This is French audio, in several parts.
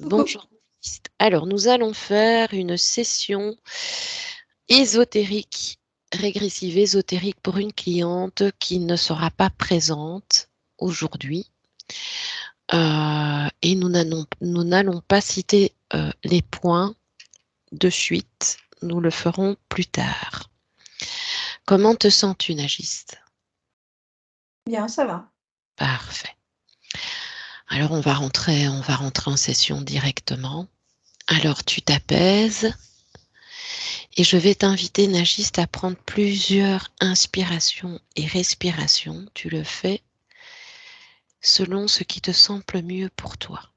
Bonjour. Alors, nous allons faire une session ésotérique, régressive ésotérique pour une cliente qui ne sera pas présente aujourd'hui. Et nous n'allons pas citer les points de suite. Nous le ferons plus tard. Comment te sens-tu, Nagiste? Bien, ça va. Parfait. Alors, on va rentrer en session directement. Alors, tu t'apaises. Et je vais t'inviter, Nagiste, à prendre plusieurs inspirations et respirations. Tu le fais selon ce qui te semble mieux pour toi.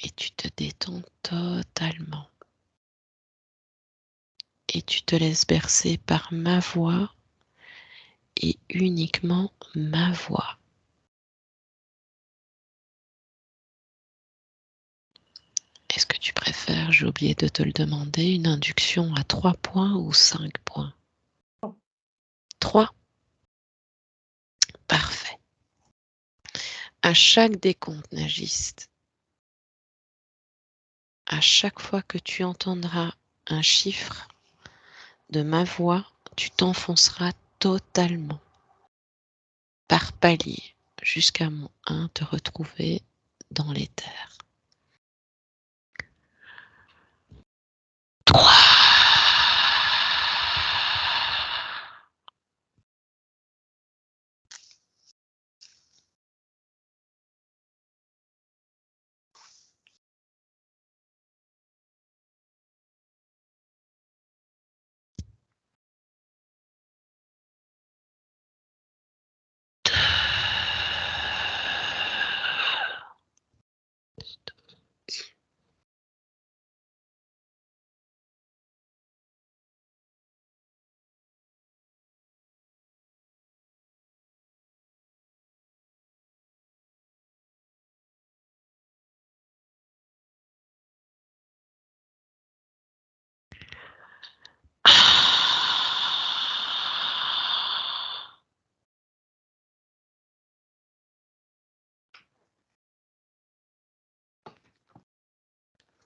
Et tu te détends totalement. Et tu te laisses bercer par ma voix et uniquement ma voix. Est-ce que tu préfères, j'ai oublié de te le demander, une induction à 3 points ou 5 points? 3. Parfait. À chaque décompte, Nagiste, à chaque fois que tu entendras un chiffre de ma voix, tu t'enfonceras totalement, par palier, jusqu'à mon 1, te retrouver dans l'éther. 3.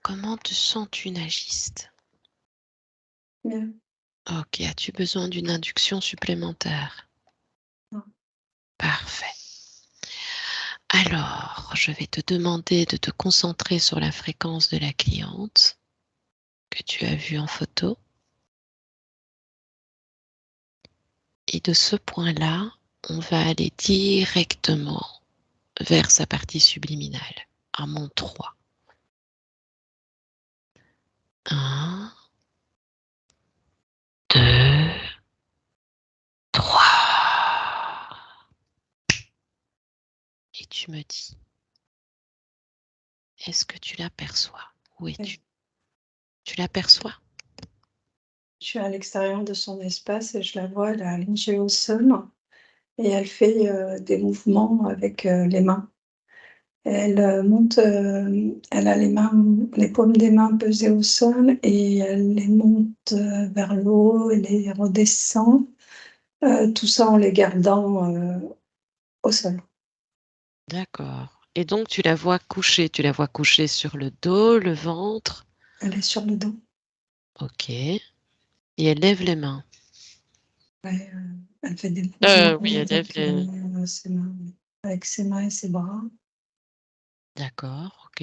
Comment te sens-tu, Nagiste? Bien. Ok, as-tu besoin d'une induction supplémentaire? Non. Parfait. Alors, je vais te demander de te concentrer sur la fréquence de la cliente que tu as vue en photo. Et de ce point-là, on va aller directement vers sa partie subliminale, à mon 3. 1, 2, 3. Et tu me dis, est-ce que tu l'aperçois? Où es-tu? Tu l'aperçois? Je suis à l'extérieur de son espace et je la vois, elle est allongée au sol et elle fait des mouvements avec les mains. Elle monte, elle a les paumes des mains posées au sol et elle les monte vers le haut et les redescend, tout ça en les gardant au sol. D'accord. Et donc tu la vois couchée sur le dos, le ventre. Elle est sur le dos. Ok. Et elle lève les mains. Ouais, elle fait des mouvements Oui, elle lève avec les... ses mains, avec ses mains et ses bras. D'accord, ok.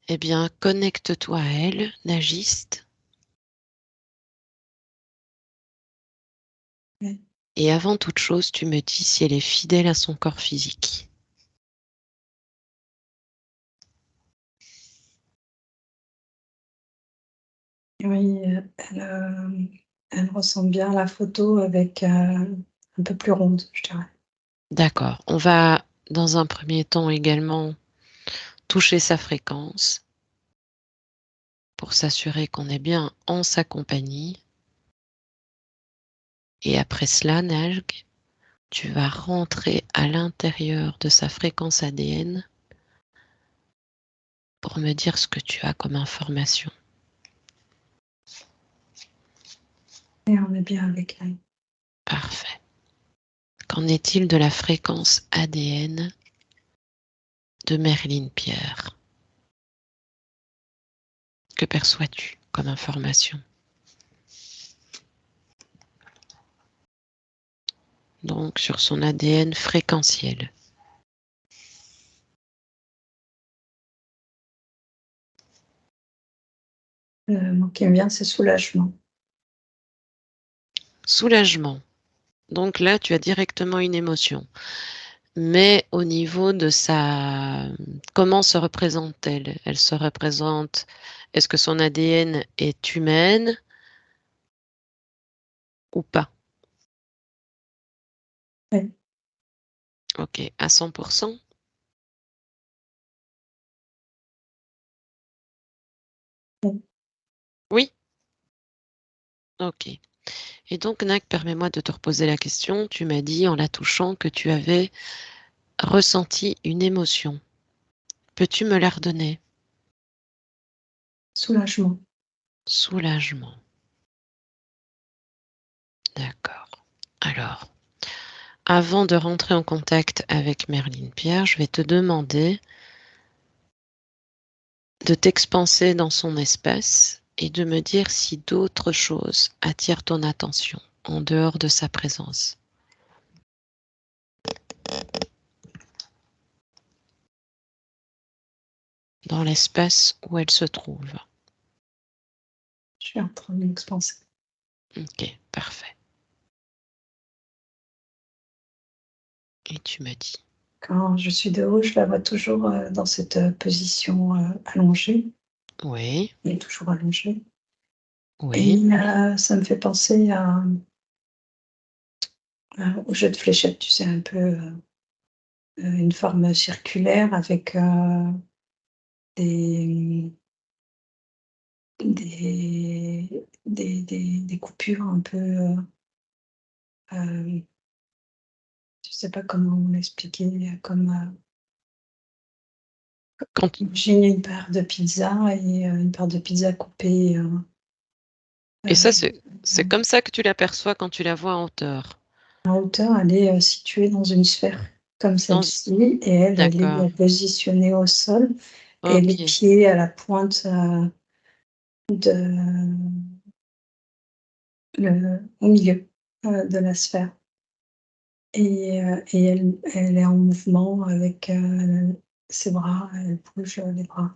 Eh bien, connecte-toi à elle, Nagiste. Ouais. Et avant toute chose, tu me dis si elle est fidèle à son corps physique. Oui, elle ressemble bien à la photo avec, un peu plus ronde, je dirais. D'accord. On va, dans un premier temps également, toucher sa fréquence pour s'assurer qu'on est bien en sa compagnie. Et après cela, Naj, tu vas rentrer à l'intérieur de sa fréquence ADN pour me dire ce que tu as comme information. Et on est bien avec elle. Parfait. Qu'en est-il de la fréquence ADN de Merlin Pierre? Que perçois-tu comme information? Donc, sur son ADN fréquentiel. Le mot qui me vient, c'est soulagement. Soulagement. Donc là, tu as directement une émotion. Mais au niveau de sa... Comment se représente-t-elle? Elle se représente... Est-ce que son ADN est humaine ou pas? Oui. Ok, à 100%? Oui. Oui? Ok. Et donc, Nak, permets-moi de te reposer la question. Tu m'as dit en la touchant que tu avais ressenti une émotion. Peux-tu me la redonner? Soulagement. Soulagement. D'accord. Alors, avant de rentrer en contact avec Merlin Pierre, je vais te demander de t'expanser dans son espace et de me dire si d'autres choses attirent ton attention en dehors de sa présence. Dans l'espace où elle se trouve. Je suis en train de m'expanser. Ok, parfait. Et tu m'as dit. Quand je suis de haut, je la vois toujours dans cette position allongée. Oui, Elle est toujours allongée. oui. Et ça me fait penser au jeu de fléchettes, tu sais, un peu une forme circulaire avec des, des coupures un peu, je sais pas comment l'expliquer, comme Quand... imagine une part de pizza et une part de pizza coupée Et ça, euh, c'est comme ça que tu l'aperçois quand tu la vois en hauteur. en hauteur. Elle est située dans une sphère comme Dans... celle-ci et elle D'accord. est positionnée au sol et les Ok. pieds à la pointe de, au milieu de la sphère. Et elle est en mouvement avec ses bras, elle bouge les bras.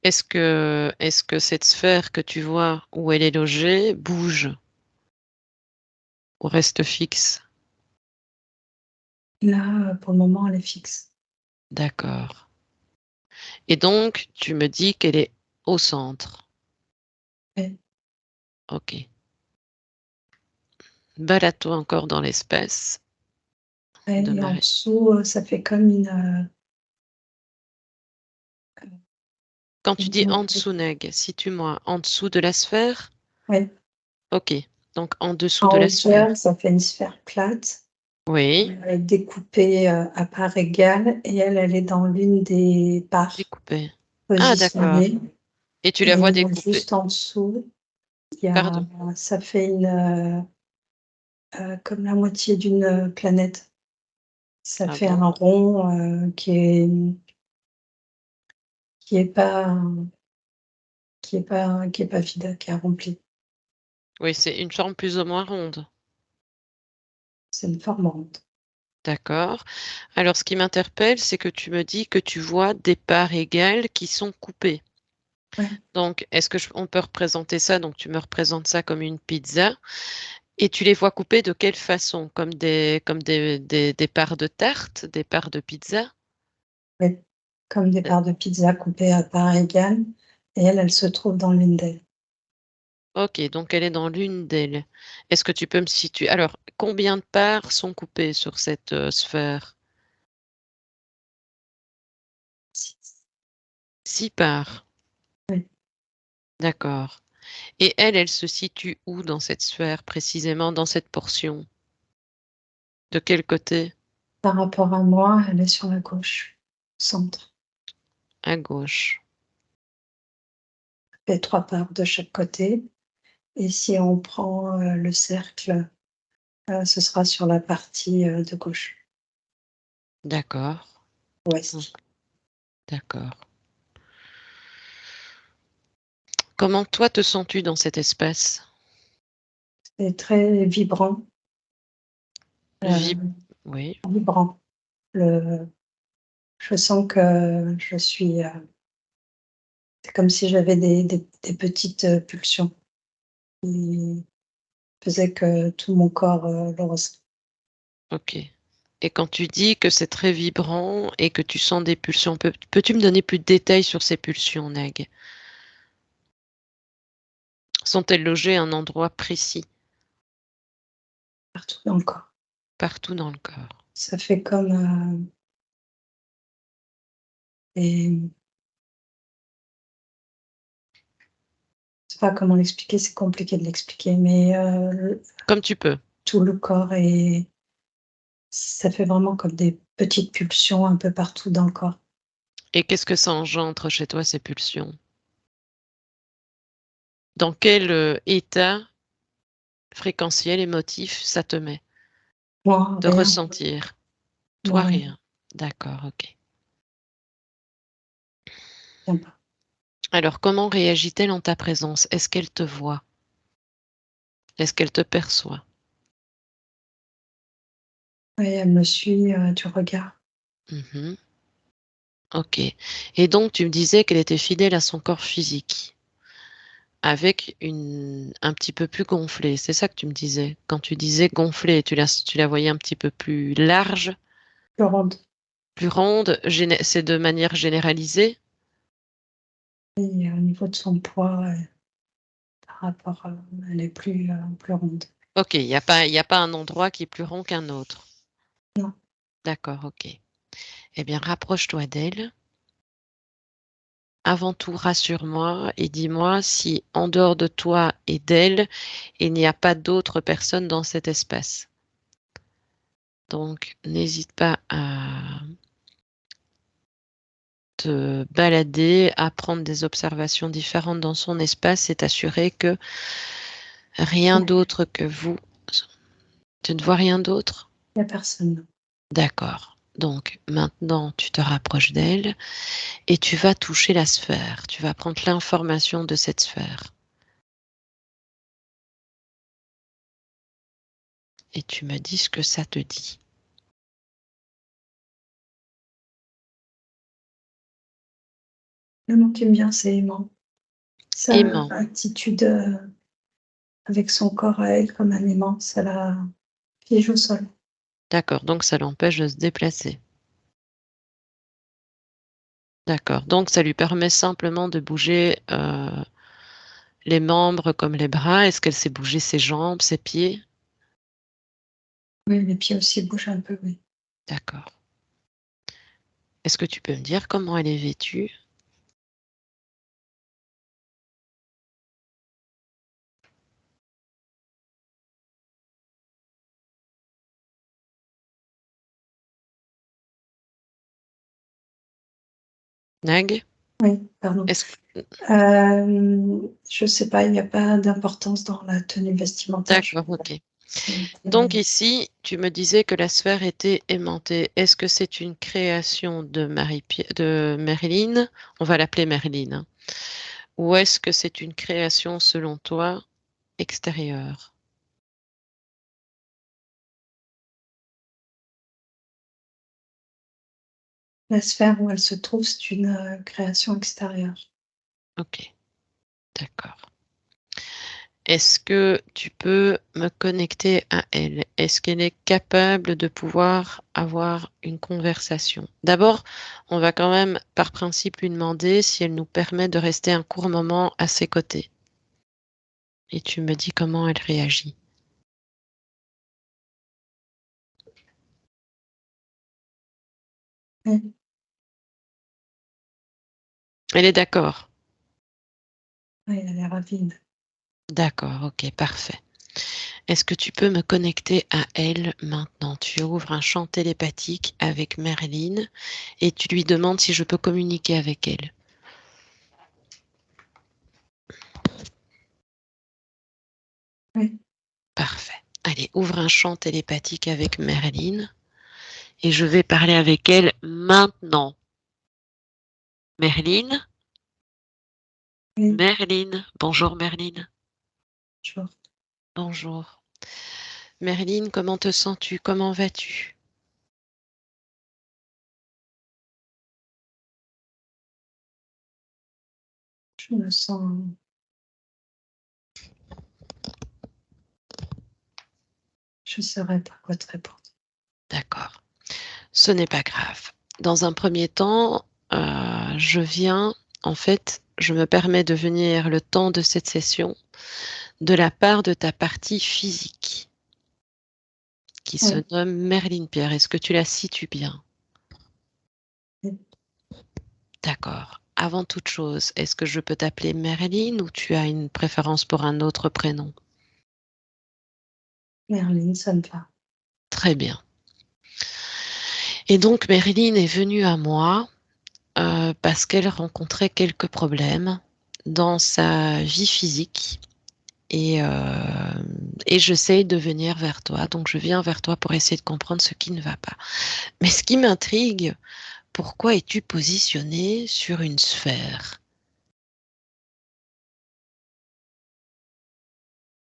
Est-ce que cette sphère que tu vois où elle est logée bouge ou reste fixe? Là, pour le moment, elle est fixe. D'accord. Et donc, tu me dis qu'elle est au centre. Et, Ok. Balade-toi encore dans l'espace de et en Marie. dessous, ça fait comme Quand tu dis en dessous, Neg, situe-moi en dessous de la sphère. ouais, Ok. Donc en dessous de en la sphère. hauteur, ça fait une sphère plate, Oui. découpée à parts égales, et elle est dans l'une des parts Découpée. Ah, d'accord. positionnées. Et tu la Et vois découpée. juste en dessous, il y a, Pardon. ça fait comme la moitié d'une planète. Ça Ah fait bon? un rond qui est pas qui est pas vide, qui est rempli. Oui, c'est une forme plus ou moins ronde. C'est une forme ronde. D'accord. Alors, ce qui m'interpelle, c'est que tu me dis que tu vois des parts égales qui sont coupées. Ouais, Donc, est-ce que on peut représenter ça? Donc, tu me représentes ça comme une pizza et tu les vois coupées de quelle façon? Comme des parts de tarte, des parts de pizza? ouais, comme des parts de pizza coupées à parts égales et elle se trouve dans l'une d'elles. Ok, donc elle est dans l'une d'elles. Est-ce que tu peux me situer? Alors, combien de parts sont coupées sur cette sphère? 6. 6 parts. Ouais, D'accord. Et elle, elle se situe où dans cette sphère, précisément dans cette portion? De quel côté? par rapport à moi, elle est sur la gauche, centre. À gauche. Et 3 parts de chaque côté et si on prend, le cercle Ce sera sur la partie, de gauche, D'accord. ouest. D'accord. Comment toi te sens-tu dans cet espace? C'est très vibrant, Vib heu, oui, vibrant. Le Je sens que je suis, c'est comme si j'avais des petites, pulsions qui faisaient que tout mon corps, le ressent. OK. Et quand tu dis que c'est très vibrant et que tu sens des pulsions, peux-tu me donner plus de détails sur ces pulsions, Nag? Sont-elles logées à un endroit précis? Partout dans le corps. Partout dans le corps? Ça fait comme, des je sais pas comment l'expliquer, c'est compliqué de l'expliquer, mais, Comme tu peux. tout le corps est ça fait vraiment comme des petites pulsions un peu partout dans le corps. Et qu'est-ce que ça engendre chez toi, ces pulsions? Dans quel, état fréquentiel, émotif, ça te met Moi, de rien, ressentir? Toi, moi, rien, rien. D'accord, OK. rien pas. Alors comment réagit-elle en ta présence? Est-ce qu'elle te voit? Est-ce qu'elle te perçoit? Oui, elle me suit, du regard. Mmh. OK. Et donc tu me disais qu'elle était fidèle à son corps physique, avec un petit peu plus gonflé, c'est ça que tu me disais? Quand tu disais gonflé, tu la voyais un petit peu plus large, Je rentre plus ronde, c'est de manière généralisée? et au niveau de son poids, par rapport, elle est plus ronde. OK, il y a pas un endroit qui est plus rond qu'un autre? Non, D'accord, OK. Eh bien, rapproche-toi d'elle. Avant tout, rassure-moi et dis-moi si, en dehors de toi et d'elle, il n'y a pas d'autres personnes dans cet espace. Donc, n'hésite pas à te balader, à prendre des observations différentes dans son espace et t'assurer que rien non, d'autre que vous. Tu ne vois rien d'autre? il y a personne. D'accord. Donc, maintenant, tu te rapproches d'elle et tu vas toucher la sphère. Tu vas prendre l'information de cette sphère et tu me dis ce que ça te dit. Le mot qui me vient, c'est aimant. Sa Aimant. attitude, avec son corps à elle comme un aimant, ça la fige au sol. D'accord, donc ça l'empêche de se déplacer. D'accord, donc ça lui permet simplement de bouger, les membres comme les bras. Est-ce qu'elle sait bouger ses jambes, ses pieds? Oui, les pieds aussi bougent un peu, oui. D'accord. Est-ce que tu peux me dire comment elle est vêtue? Nag? Oui, pardon. Est-ce Je sais pas, il n'y a pas d'importance dans la tenue vestimentaire, je D'accord, OK. c'est Donc ici, tu me disais que la sphère était aimantée. Est-ce que c'est une création de Marilyn? On va l'appeler Marilyn, hein. Ou est-ce que c'est une création, selon toi, extérieure? la sphère où elle se trouve, c'est une, création extérieure. OK, d'accord. Est-ce que tu peux me connecter à elle? Est-ce qu'elle est capable de pouvoir avoir une conversation? D'abord, on va quand même, par principe, lui demander si elle nous permet de rester un court moment à ses côtés. Et tu me dis comment elle réagit. Oui, Elle est d'accord? oui, elle est ravie. D'accord, OK, parfait. Est-ce que tu peux me connecter à elle maintenant? Tu ouvres un champ télépathique avec Merlin et tu lui demandes si je peux communiquer avec elle. Oui, Parfait. Allez, ouvre un champ télépathique avec Merlin et je vais parler avec elle maintenant. Merlin? Oui, Merlin, bonjour Merlin. bonjour. Bonjour. Merlin, comment te sens-tu? Comment vas-tu? Je me sens. Je ne saurais pas quoi te répondre. D'accord. Ce n'est pas grave. Dans un premier temps, je viens, en fait, je me permets de venir le temps de cette session de la part de ta partie physique qui se Oui, nomme Merlin Pierre. Est-ce que tu la situes bien? oui. D'accord. Avant toute chose, est-ce que je peux t'appeler Merlin ou tu as une préférence pour un autre prénom? Merlin, ça me va. Très bien. Et donc Merlin est venue à moi parce qu'elle rencontrait quelques problèmes dans sa vie physique et j'essaye de venir vers toi. Donc je viens vers toi pour essayer de comprendre ce qui ne va pas. Mais ce qui m'intrigue, pourquoi es-tu positionné sur une sphère?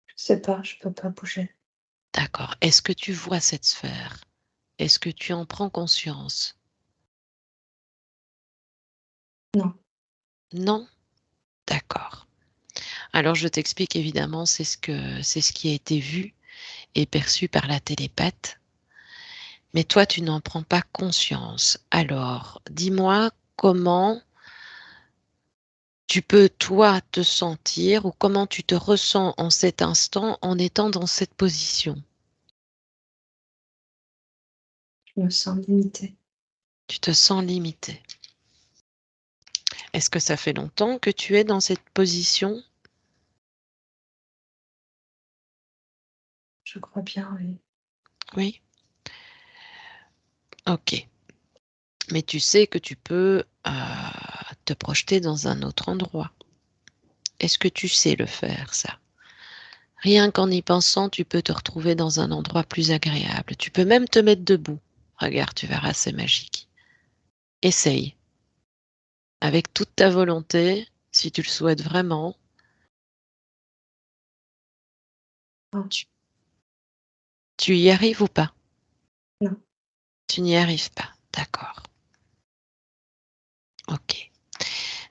Je sais pas, je peux pas bouger. D'accord. Est-ce que tu vois cette sphère? Est-ce que tu en prends conscience? Non, Non? D'accord. Alors je t'explique évidemment, c'est ce qui a été vu et perçu par la télépathe, mais toi tu n'en prends pas conscience. Alors, dis-moi comment tu peux toi te sentir ou comment tu te ressens en cet instant en étant dans cette position. je me sens limitée. Tu te sens limité. Est-ce que ça fait longtemps que tu es dans cette position? Je crois bien, oui. Oui. Ok. Mais tu sais que tu peux te projeter dans un autre endroit. Est-ce que tu sais le faire, ça? Rien qu'en y pensant, tu peux te retrouver dans un endroit plus agréable. Tu peux même te mettre debout. Regarde, tu verras, c'est magique. Essaye. Avec toute ta volonté, si tu le souhaites vraiment, Ah, tu, tu y arrives ou pas? non, Tu n'y arrives pas. D'accord. Ok.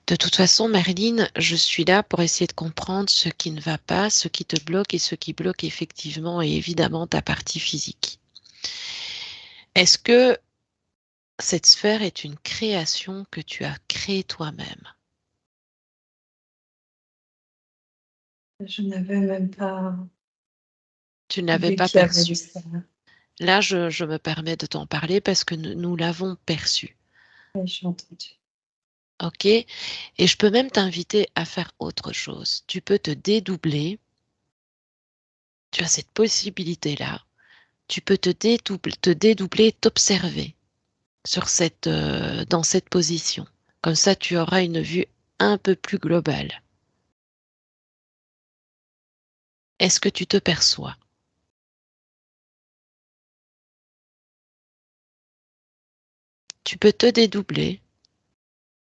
De toute façon, Marilyn, je suis là pour essayer de comprendre ce qui ne va pas, ce qui te bloque et ce qui bloque effectivement et évidemment ta partie physique. Est-ce que cette sphère est une création que tu as créée toi-même? je n'avais même pas Tu ne l'avais vu pas qu'il y avait perçue. ça. Là, je me permets de t'en parler parce que nous l'avons perçue. Oui, j'ai entendu. OK? Et je peux même t'inviter à faire autre chose. Tu peux te dédoubler. Tu as cette possibilité-là. Tu peux te dédoubler, t'observer sur dans cette position. Comme ça, tu auras une vue un peu plus globale. Est-ce que tu te perçois? Tu peux te dédoubler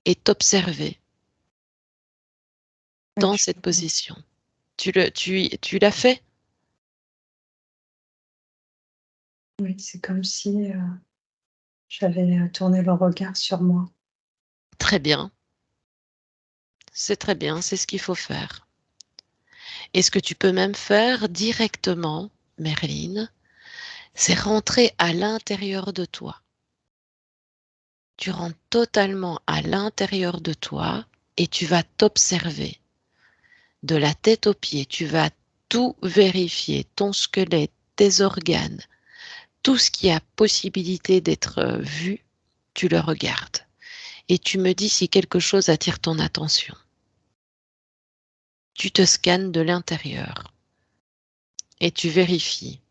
et t'observer Oui, dans je cette peux bien. position. Tu l'as fait? Oui, c'est comme si j'avais tourné le regard sur moi. Très bien. C'est très bien, c'est ce qu'il faut faire. Et ce que tu peux même faire directement, Merlin, c'est rentrer à l'intérieur de toi. Tu rentres totalement à l'intérieur de toi et tu vas t'observer de la tête aux pieds. Tu vas tout vérifier, ton squelette, tes organes, tout ce qui a possibilité d'être vu, tu le regardes. Et tu me dis si quelque chose attire ton attention. Tu te scannes de l'intérieur et tu vérifies.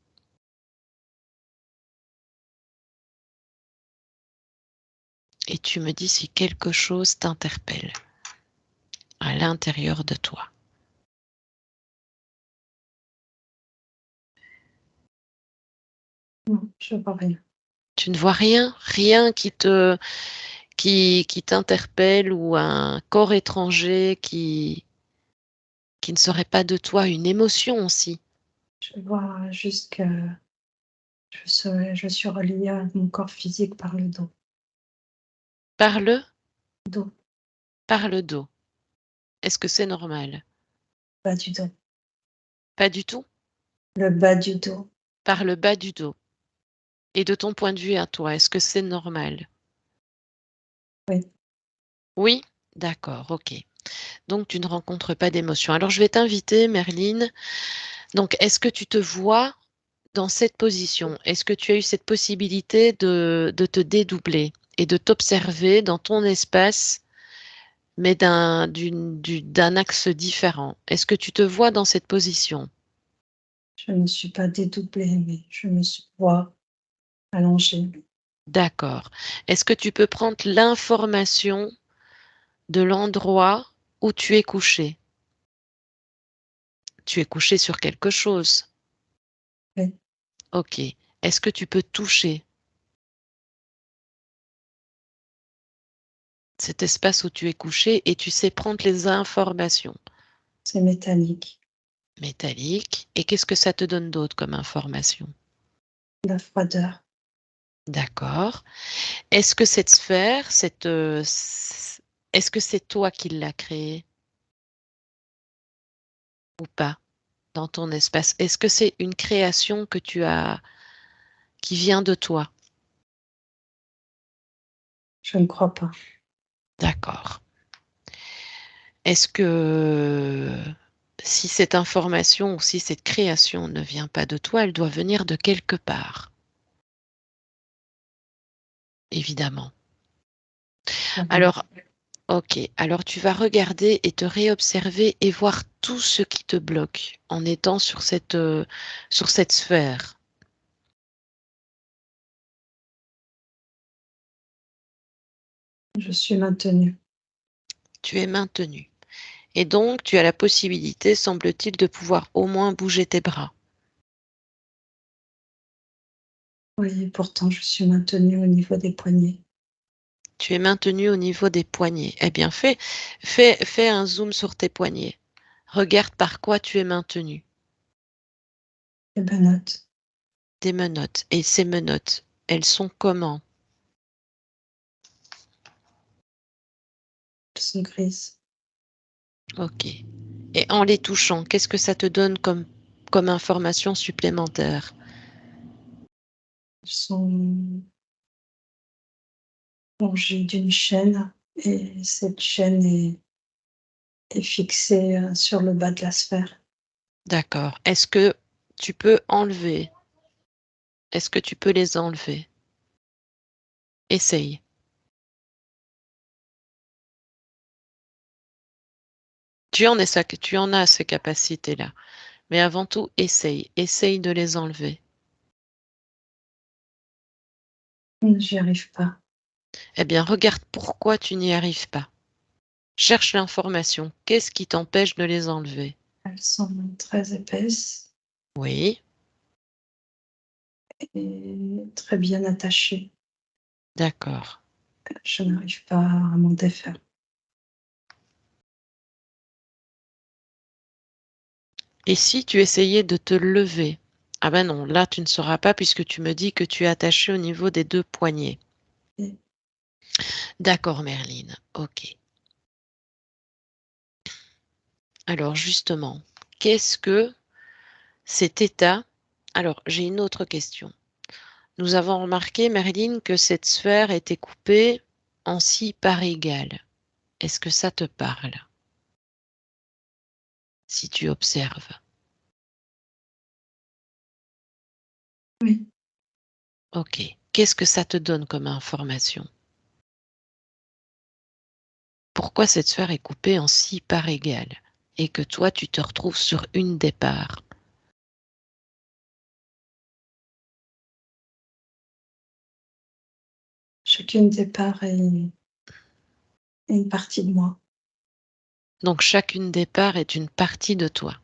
Et tu me dis si quelque chose t'interpelle à l'intérieur de toi. Non, je vois rien. Tu ne vois rien? Rien qui t'interpelle ou un corps étranger qui ne serait pas de toi, une émotion aussi? Je vois juste que je suis reliée à mon corps physique par le dos. Par le Dos, par le dos. Est-ce que c'est normal? bas du dos. Pas du tout? Le bas du dos, Par le bas du dos. Et de ton point de vue à toi, est-ce que c'est normal? oui. Oui? D'accord, OK. Donc tu ne rencontres pas d'émotion. Alors je vais t'inviter, Merline. Donc est-ce que tu te vois dans cette position? Est-ce que tu as eu cette possibilité de te dédoubler et de t'observer dans ton espace, mais d'un axe différent? Est-ce que tu te vois dans cette position? Je ne me suis pas dédoublée, mais je me vois allongée. D'accord. Est-ce que tu peux prendre l'information de l'endroit où tu es couché? Tu es couché sur quelque chose. Oui, OK. Est-ce que tu peux toucher cet espace où tu es couché et tu sais prendre les informations c'est métallique. métalliques? Et qu'est-ce que ça te donne d'autre comme information? La froideur. D'accord. Est-ce que cette sphère, est-ce que c'est toi qui l'as créée ou pas dans ton espace? Est-ce que c'est une création que tu as qui vient de toi? Je ne crois pas. D'accord. Est-ce que si cette information ou si cette création ne vient pas de toi, elle doit venir de quelque part, évidemment. Vraiment. Alors, OK, alors tu vas regarder et te réobserver et voir tout ce qui te bloque en étant sur cette sphère. Je suis maintenue. Tu es maintenu. Et donc, tu as la possibilité, semble-t-il, de pouvoir au moins bouger tes bras. Oui, et pourtant je suis maintenue au niveau des poignets. Tu es maintenu au niveau des poignets. Eh bien, fais un zoom sur tes poignets. Regarde par quoi tu es maintenu. Les menottes, Des menottes. Et ces menottes, elles sont comment? elles sont grises. OK. Et en les touchant, qu'est-ce que ça te donne comme information supplémentaire? Elles sont longées d'une chaîne et cette chaîne est fixée sur le bas de la sphère. D'accord. Est-ce que tu peux enlever? Est-ce que tu peux les enlever? Essaye. Tu en as ces capacités-là. Mais avant tout, essaye. Essaye de les enlever. J'y arrive pas. Eh bien, regarde pourquoi tu n'y arrives pas. Cherche l'information. Qu'est-ce qui t'empêche de les enlever? Elles sont très épaisses Oui, et très bien attachées. d'accord. Je n'arrive pas à m'en défaire. Et si tu essayais de te lever? Ah ben non, là tu ne sauras pas puisque tu me dis que tu es attaché au niveau des 2 poignets. Et D'accord, Merline. OK. Alors justement, qu'est-ce que cet état alors j'ai une autre question. Nous avons remarqué, Merline, que cette sphère était coupée en 6 parts égales. Est-ce que ça te parle? Si tu observes. oui, OK. Qu'est-ce que ça te donne comme information? Pourquoi cette sphère est coupée en 6 parts égales et que toi tu te retrouves sur une des parts? chacune des parts est une partie de moi. Donc chacune des parts est une partie de toi.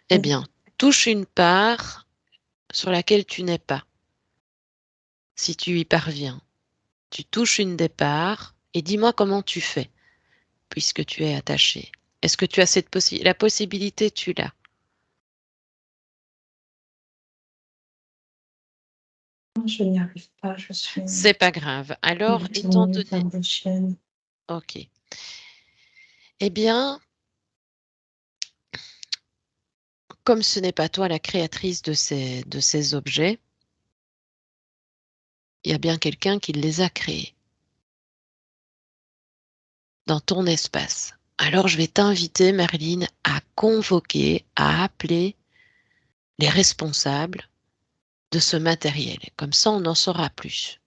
Eh Oui, bien, touche une part sur laquelle tu n'es pas. si tu y parviens. Tu touches une des parts et dis-moi comment tu fais, puisque tu es attaché. Est-ce que tu as la possibilité, tu l'as? Je n'y arrive pas, je suis C'est pas grave. Alors, étant maintenue donné... par des chaînes. Ok. Eh bien, comme ce n'est pas toi la créatrice de ces objets, il y a bien quelqu'un qui les a créés dans ton espace. Alors, je vais t'inviter, Merline, à convoquer, à appeler les responsables de ce matériel. Comme ça, on en saura plus.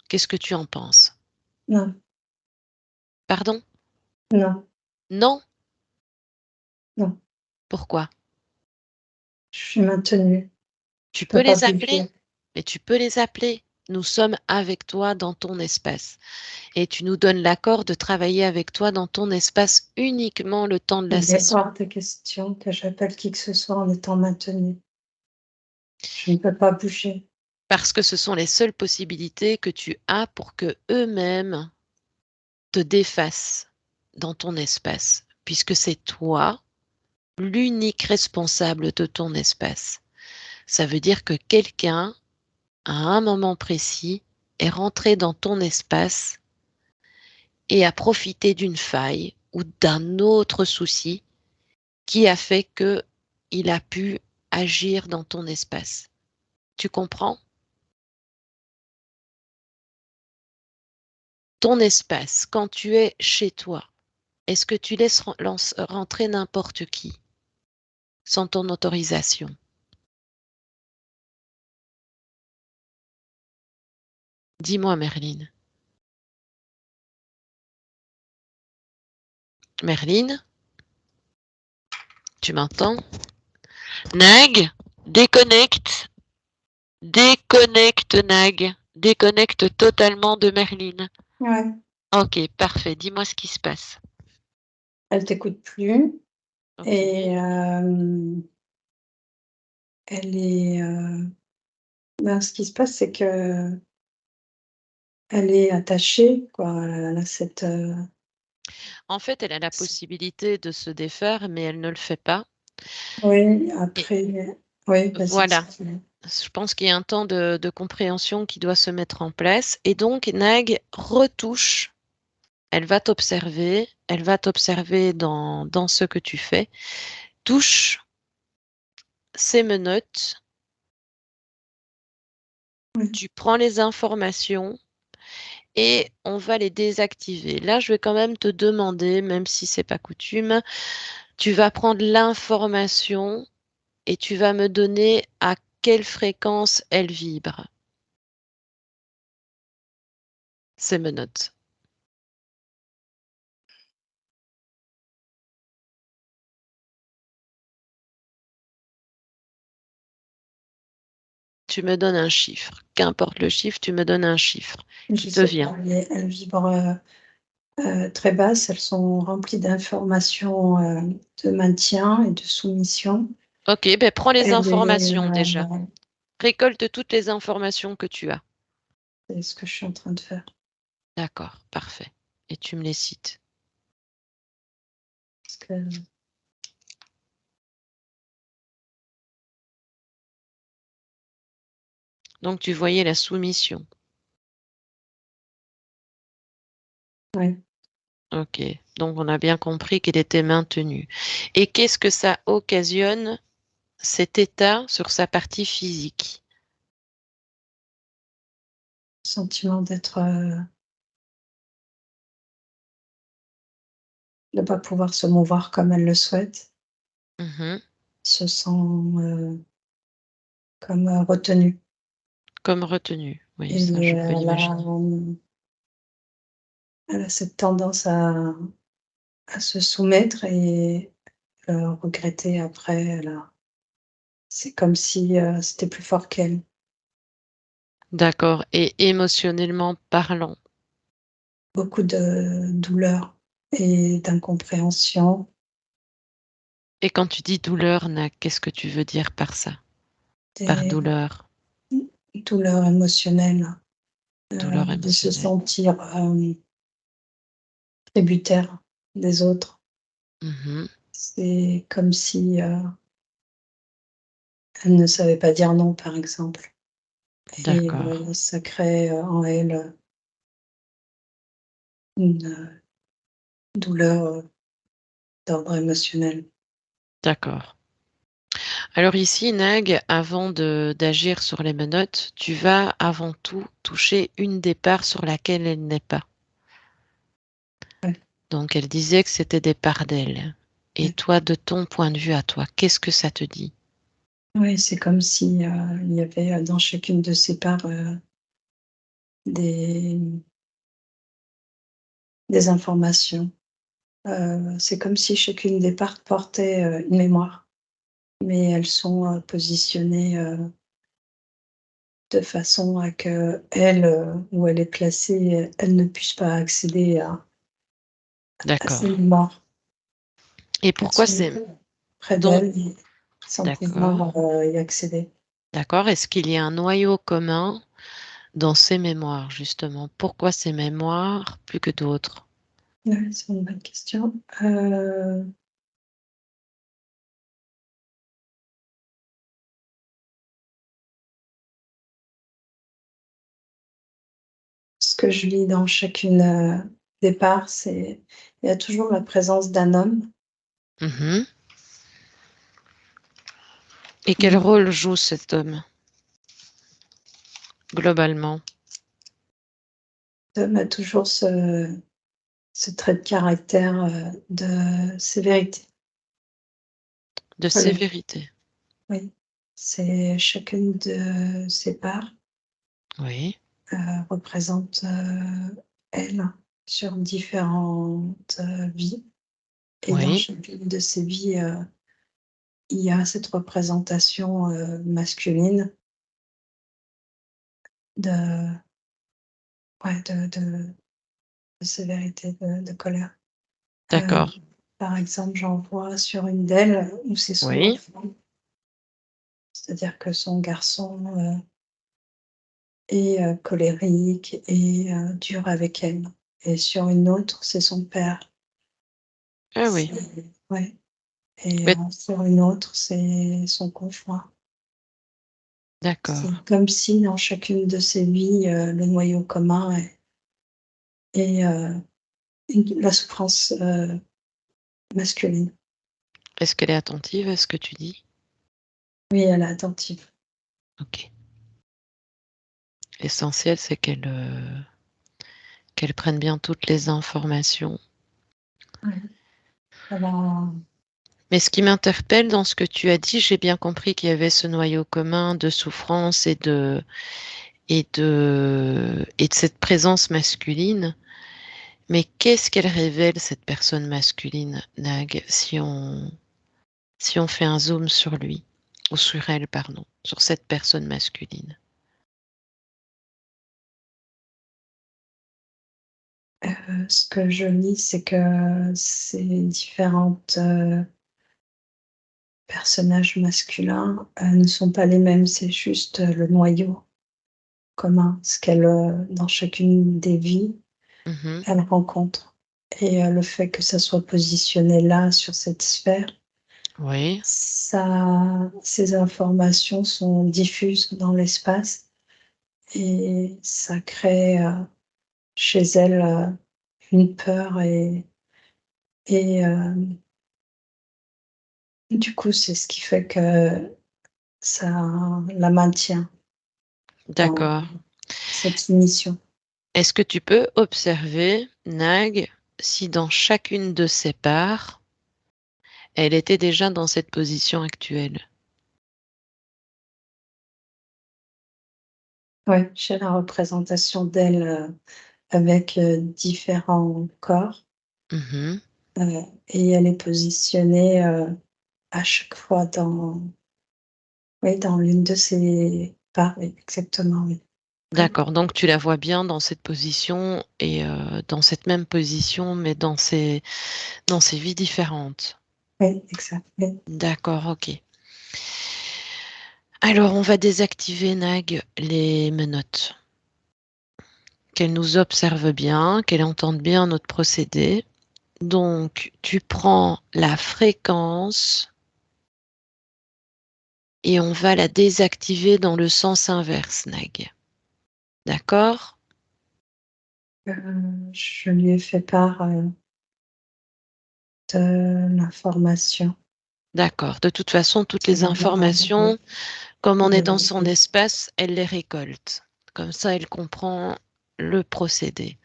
Qu'est-ce que tu en penses? Non, Pardon? non, Non? non. Pourquoi? Je suis maintenue. Je Tu peux peux pas les appeler, bouger. mais tu peux les appeler. Nous sommes avec toi dans ton espace. Et tu nous donnes l'accord de travailler avec toi dans ton espace uniquement le temps de la Il est session. hors de question que j'appelle qui que ce soit en étant maintenue. Je ne peux pas bouger. Parce que ce sont les seules possibilités que tu as pour que eux-mêmes te défassent dans ton espace, puisque c'est toi l'unique responsable de ton espace. Ça veut dire que quelqu'un, à un moment précis, est rentré dans ton espace et a profité d'une faille ou d'un autre souci qui a fait que il a pu agir dans ton espace. Tu comprends? Ton espace, quand tu es chez toi, est-ce que tu laisses rentrer n'importe qui sans ton autorisation? Dis-moi, Merline. Merline, tu m'entends? Nag, déconnecte, déconnecte Nag, déconnecte totalement de Merline. Ouais. Ok, parfait. Dis-moi ce qui se passe. Elle t'écoute plus Ok. et elle est, ben, ce qui se passe, c'est qu'elle est attachée, quoi. Elle a cette, En fait, elle a la c possibilité de se défaire, mais elle ne le fait pas. oui, Et après oui, vas-y, voilà. excuse-moi. Je pense qu'il y a un temps de compréhension qui doit se mettre en place. Et donc, Nag retouche. Elle va t'observer dans ce que tu fais. Touche ses menottes, Oui, tu prends les informations et on va les désactiver. Là, je vais quand même te demander, même si c'est pas coutume, tu vas prendre l'information et tu vas me donner à quelle fréquence elle vibre, ces menottes. Tu me donnes un chiffre. Qu'importe le chiffre, tu me donnes un chiffre qui je te sais vient. pas, elles vibrent, très basses. Elles sont remplies d'informations, de maintien et de soumission. Ok, ben prends les Elle est, informations déjà. Récolte toutes les informations que tu as. c'est ce que je suis en train de faire. D'accord, parfait. Et tu me les cites. Parce que Donc tu voyais la soumission. ouais, Ok, donc on a bien compris qu'elle était maintenue. Et qu'est-ce que ça occasionne, cet état, sur sa partie physique? sentiment d'être, de pas pouvoir se mouvoir comme elle le souhaite, Mhm. se sent, comme, retenue Comme retenue. Oui, et ça je peux l'imaginer. elle a cette tendance à se soumettre et regretter après. C'est comme si, c'était plus fort qu'elle. D'accord. Et émotionnellement parlant, Beaucoup de douleur et d'incompréhension, et quand tu dis douleur, qu'est-ce que tu veux dire par ça? Par des douleur? douleurs émotionnelles. douleur de se émotionnelle. sentir tributaire des autres. C'est comme si elle ne savait pas dire non, par exemple. Et D'accord, ça crée en elle une douleur d'ordre émotionnel. d'accord. Alors ici, Nag, avant d'agir sur les menottes, tu vas avant tout toucher une des parts sur laquelle elle n'est pas. Ouais, Donc elle disait que c'était des parts d'elle. Et ouais. toi, de ton point de vue à toi, qu'est-ce que ça te dit? Oui, c'est comme si il y avait dans chacune de ces parts des, des informations. C'est comme si chacune des parts portait une mémoire, mais elles sont positionnées de façon à que elle, où elle est placée, elle ne puisse pas accéder à ces D'accord. mémoires. Et Elles pourquoi sont c'est près donc d'elle sans d'accord, pouvoir y accéder. d'accord. Est-ce qu'il y a un noyau commun dans ces mémoires, justement? Pourquoi ces mémoires plus que d'autres? Ouais, c'est une bonne question. Ce que je lis dans chacune des parts, c'est il y a toujours la présence d'un homme. Mhm. Et quel Mmh. rôle joue cet homme, globalement? L'homme a toujours ce trait de caractère de sévérité. De Voilà, sévérité. oui. C'est chacune de ces parts Oui, représente elle sur différentes vies. Et dans oui, chacune de ces vies, il y a cette représentation masculine de, ouais, de sévérité, de colère. Heu, d'accord. Par exemple, j'en vois sur une d'elles où c'est son Oui, enfant, c'est-à-dire que son garçon est colérique et dur avec elle, et sur une autre, c'est son père. ah oui. C'est Ouais, et Mais sur une autre, c'est son conjoint. d'accord, C'est comme si dans chacune de ces vies, le noyau commun est une la souffrance masculine. est-ce qu'elle est attentive à ce que tu dis? Oui, elle est attentive. OK. L'essentiel, c'est qu'elle prenne bien toutes les informations. Ouais. Elle a Mais ce qui m'interpelle dans ce que tu as dit, j'ai bien compris qu'il y avait ce noyau commun de souffrance et de cette présence masculine. Mais qu'est-ce qu'elle révèle, cette personne masculine, Nag, si on fait un zoom sur lui, ou sur elle, pardon, sur cette personne masculine? Ce que je lis, c'est que ces différentes personnages masculins ne sont pas les mêmes, c'est juste le noyau commun, ce qu'elle, dans chacune des vies, Mmh. elle rencontre. Et le fait que ça soit positionné là, sur cette sphère, Oui, ces informations sont diffuses dans l'espace, et ça crée chez elle une peur, et du coup, c'est ce qui fait que ça la maintient dans d'accord. cette soumission. Est-ce que tu peux observer, Nag, si dans chacune de ses parts, elle était déjà dans cette position actuelle? Ouais, j'ai la représentation d'elle, avec différents corps, Mmh. et elle est positionnée à chaque fois dans, oui, dans l'une de ces parts, oui, exactement, oui. Ouais, D'accord, donc tu la vois bien dans cette position et dans cette même position, mais dans ces vies différentes. oui, exact, oui. D'accord, OK. Alors on va désactiver, Nag, les menottes. qu'elle nous observe bien, qu'elle entende bien notre procédé. Donc, tu prends la fréquence et on va la désactiver dans le sens inverse, Nag. D'accord? Je lui ai fait part de l'information. D'accord. De toute façon, toutes Ça les va bien informations, comme on est dans son arriver. espace, elle les récolte. Comme ça, elle comprend le procédé.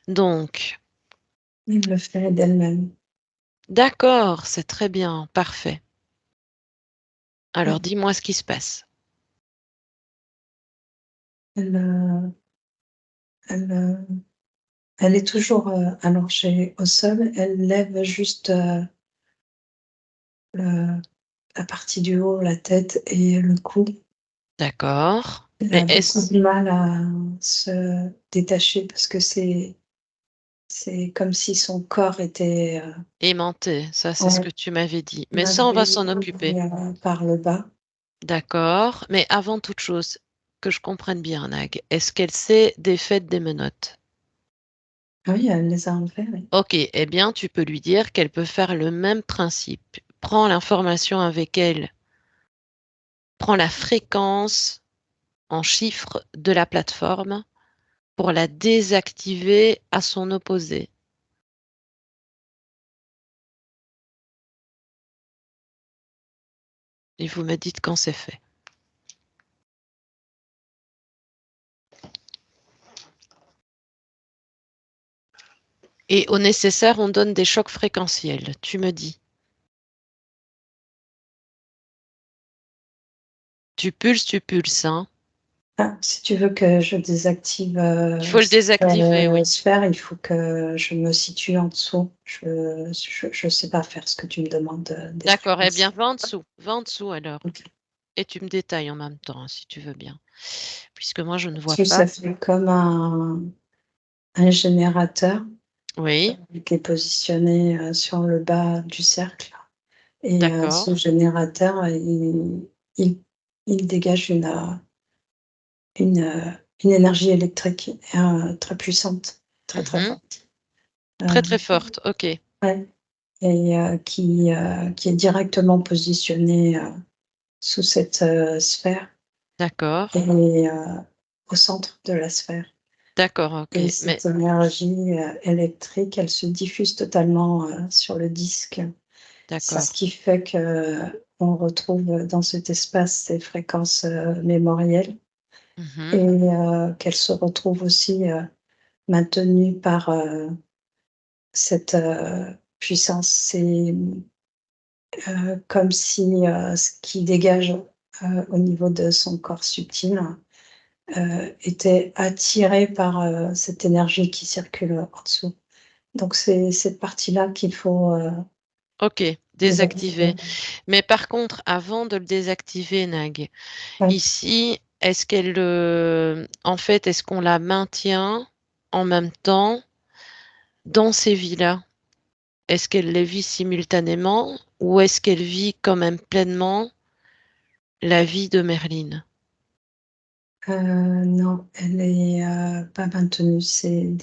Donc, Elle le fait d'elle-même. d'accord, c'est très bien, parfait. Alors, Oui. dis-moi ce qui se passe. Elle, elle, elle est toujours allongée au sol. Elle lève juste la partie du haut, la tête et le cou. D'accord. Elle Mais a beaucoup est-ce de mal à se détacher parce que c'est comme si son corps était aimanté? Ça, c'est ce que ouais, tu m'avais dit. Mais ça, on va s'en occuper. malgré par le bas. D'accord. Mais avant toute chose, que je comprenne bien, Nag, est-ce qu'elle s'est défaite des menottes? Ah oui, elle les a enlevés, oui. Ok, eh bien, tu peux lui dire qu'elle peut faire le même principe. Prends l'information avec elle, prends la fréquence en chiffres de la plateforme pour la désactiver à son opposé. Et vous me dites quand c'est fait. Et au nécessaire, on donne des chocs fréquentiels, tu me dis. Tu pulses, hein. Ah, si tu veux que je désactive Il faut le désactiver, oui. sphère, il faut que je me situe en dessous. Je sais pas faire ce que tu me demandes des D'accord, eh bien, fréquences. va en dessous alors. Ok. Et tu me détailles en même temps, hein, si tu veux bien. Puisque moi, je ne vois Parce pas. ça fait comme un générateur Oui, qui est positionné sur le bas du cercle. Et d'accord. ce générateur, il, il dégage une, euh, une énergie électrique très puissante, très très Mhm. forte. Très, Euh, très forte, ok. ouais. Et qui est directement positionné sous cette sphère D'accord. et au centre de la sphère. D'accord, ok. Et Mais, cette énergie électrique, elle se diffuse totalement sur le disque. C'est ce d'accord. qui fait que on retrouve dans cet espace ces fréquences mémorielles et Mhm. qu'elles se retrouvent aussi maintenues par cette puissance. C'est comme si ce qui dégage au niveau de son corps subtil était attiré par cette énergie qui circule en dessous. Donc c'est cette partie-là qu'il faut Ok, désactiver. désactiver. Mais par contre, avant de le désactiver, Nag, Ouais. ici, est-ce qu'elle, en fait, est-ce qu'on la maintient en même temps dans ces vies-là? Est-ce qu'elle les vit simultanément ou est-ce qu'elle vit quand même pleinement la vie de Merlin? Non, elle est pas maintenue, c'est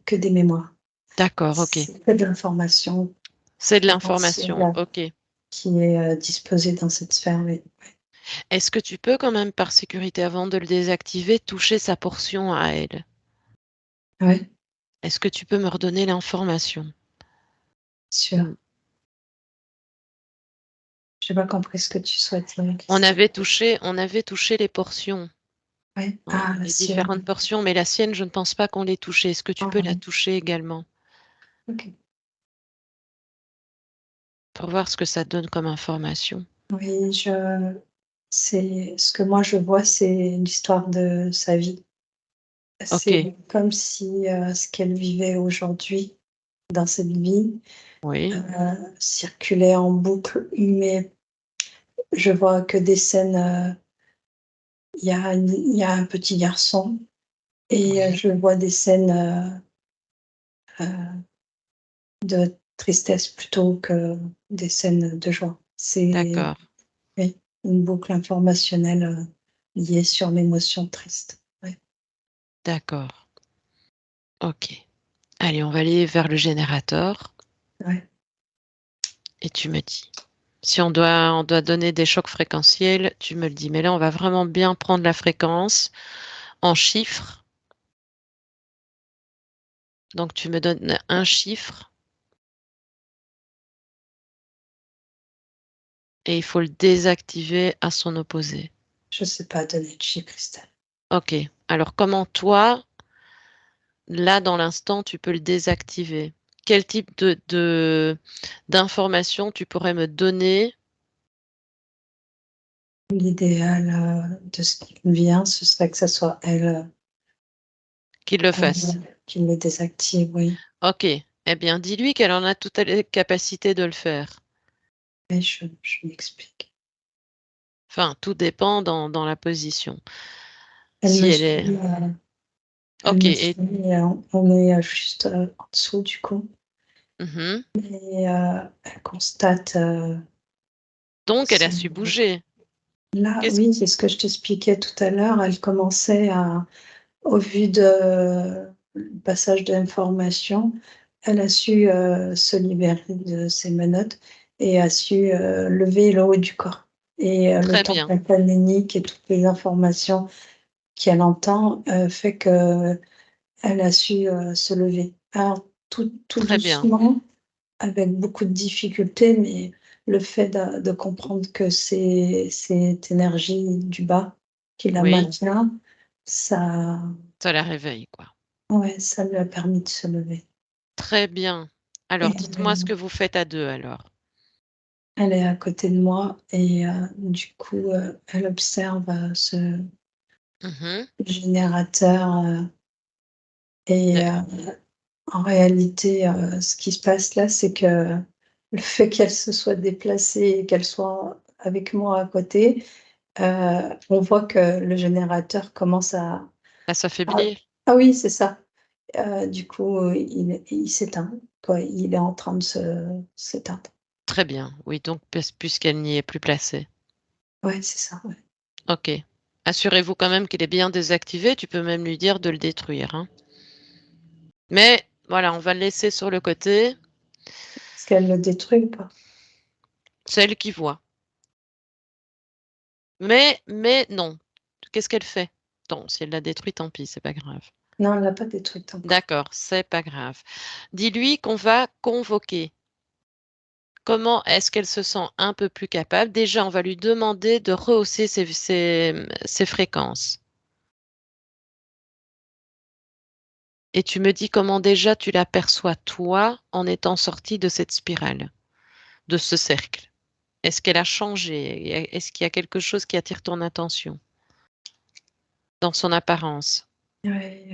que des mémoires. D'accord, ok. C'est que de l'information C'est de l'information, potentielle ok. qui est disposée dans cette sphère, oui. Est-ce que tu peux quand même, par sécurité, avant de le désactiver, toucher sa portion à elle? Oui, Est-ce que tu peux me redonner l'information? sûr. Mm. J'ai pas compris ce que tu souhaites dire, On avait touché les portions, oui. hein, Ah, la les sienne. différentes portions, mais la sienne, je ne pense pas qu'on l'ait touchée. Est-ce que tu Ah, peux la oui. toucher également Ok. pour voir ce que ça donne comme information? Oui, c'est ce que moi je vois, c'est l'histoire de sa vie. Ok, C'est comme si ce qu'elle vivait aujourd'hui dans cette vie oui. circulait en boucle, mais je vois que des scènes. Il y a un petit garçon et Oui, je vois des scènes euh, de tristesse plutôt que des scènes de joie. C'est d'accord, oui, une boucle informationnelle liée sur l'émotion triste. Ouais. d'accord. Ok. Allez, on va aller vers le générateur. Ouais. Et tu me dis. Si on doit donner des chocs fréquentiels, tu me le dis. Mais là, on va vraiment bien prendre la fréquence en chiffres. Donc, tu me donnes un chiffre et il faut le désactiver à son opposé. Je sais pas donner de chiffre, Christelle. Ok. Alors, comment toi, là, dans l'instant, tu peux le désactiver? Quel type d'informations tu pourrais me donner? L'idéal de ce qui me vient, ce serait que ce soit elle, Qu'il le elle fasse. qui le désactive, oui. Ok. Eh bien, dis-lui qu'elle en a toutes les capacités de le faire. Mais je m'explique. Enfin, tout dépend dans la position. Elle Si me elle est... suit, elle Ok. me suit, on est juste en dessous du coup. Mhm. Et elle constate Donc, elle a ce- su bouger. là, Qu'est-ce... oui, c'est ce que je t'expliquais tout à l'heure. Elle commençait à, au vu de le passage d'informations, elle a su se libérer de ses menottes et a su lever le haut du corps. Et le Très temps bien. qu'elle panique et toutes les informations qu'elle entend fait que elle a su se lever. Alors, tout Très bien. doucement, avec beaucoup de difficultés, mais le fait de comprendre que c'est cette énergie du bas qui la Oui, maintient, ça, ça la réveille, quoi. ouais, ça lui a permis de se lever. Très bien. Alors, Et dites-moi ce que vous faites à deux, alors. elle est à côté de moi et du coup, elle observe ce Mhm. générateur et Le- en réalité, ce qui se passe là, c'est que le fait qu'elle se soit déplacée et qu'elle soit avec moi à côté, on voit que le générateur commence Ça à s'affaiblit? ah oui, c'est ça. Du coup, il s'éteint, quoi. Il est en train de s'éteindre. Très bien. Oui, donc, puisqu'elle n'y est plus placée. Ouais, c'est ça, ouais. Ok. Assurez-vous quand même qu'il est bien désactivé. Tu peux même lui dire de le détruire, hein. Mais, voilà, on va le laisser sur le côté. Est-ce qu'elle le détruit ou pas? C'est elle qui voit. Mais non. Qu'est-ce qu'elle fait? Non, si elle l'a détruit, tant pis, c'est pas grave. Non, elle l'a pas détruite encore. D'accord, c'est pas grave. Dis-lui qu'on va convoquer. Comment est-ce qu'elle se sent un peu plus capable? Déjà, on va lui demander de rehausser ses fréquences. Et tu me dis comment déjà tu l'aperçois, toi, en étant sortie de cette spirale, de ce cercle. Est-ce qu'elle a changé? Est-ce qu'il y a quelque chose qui attire ton attention dans son apparence? Ouais,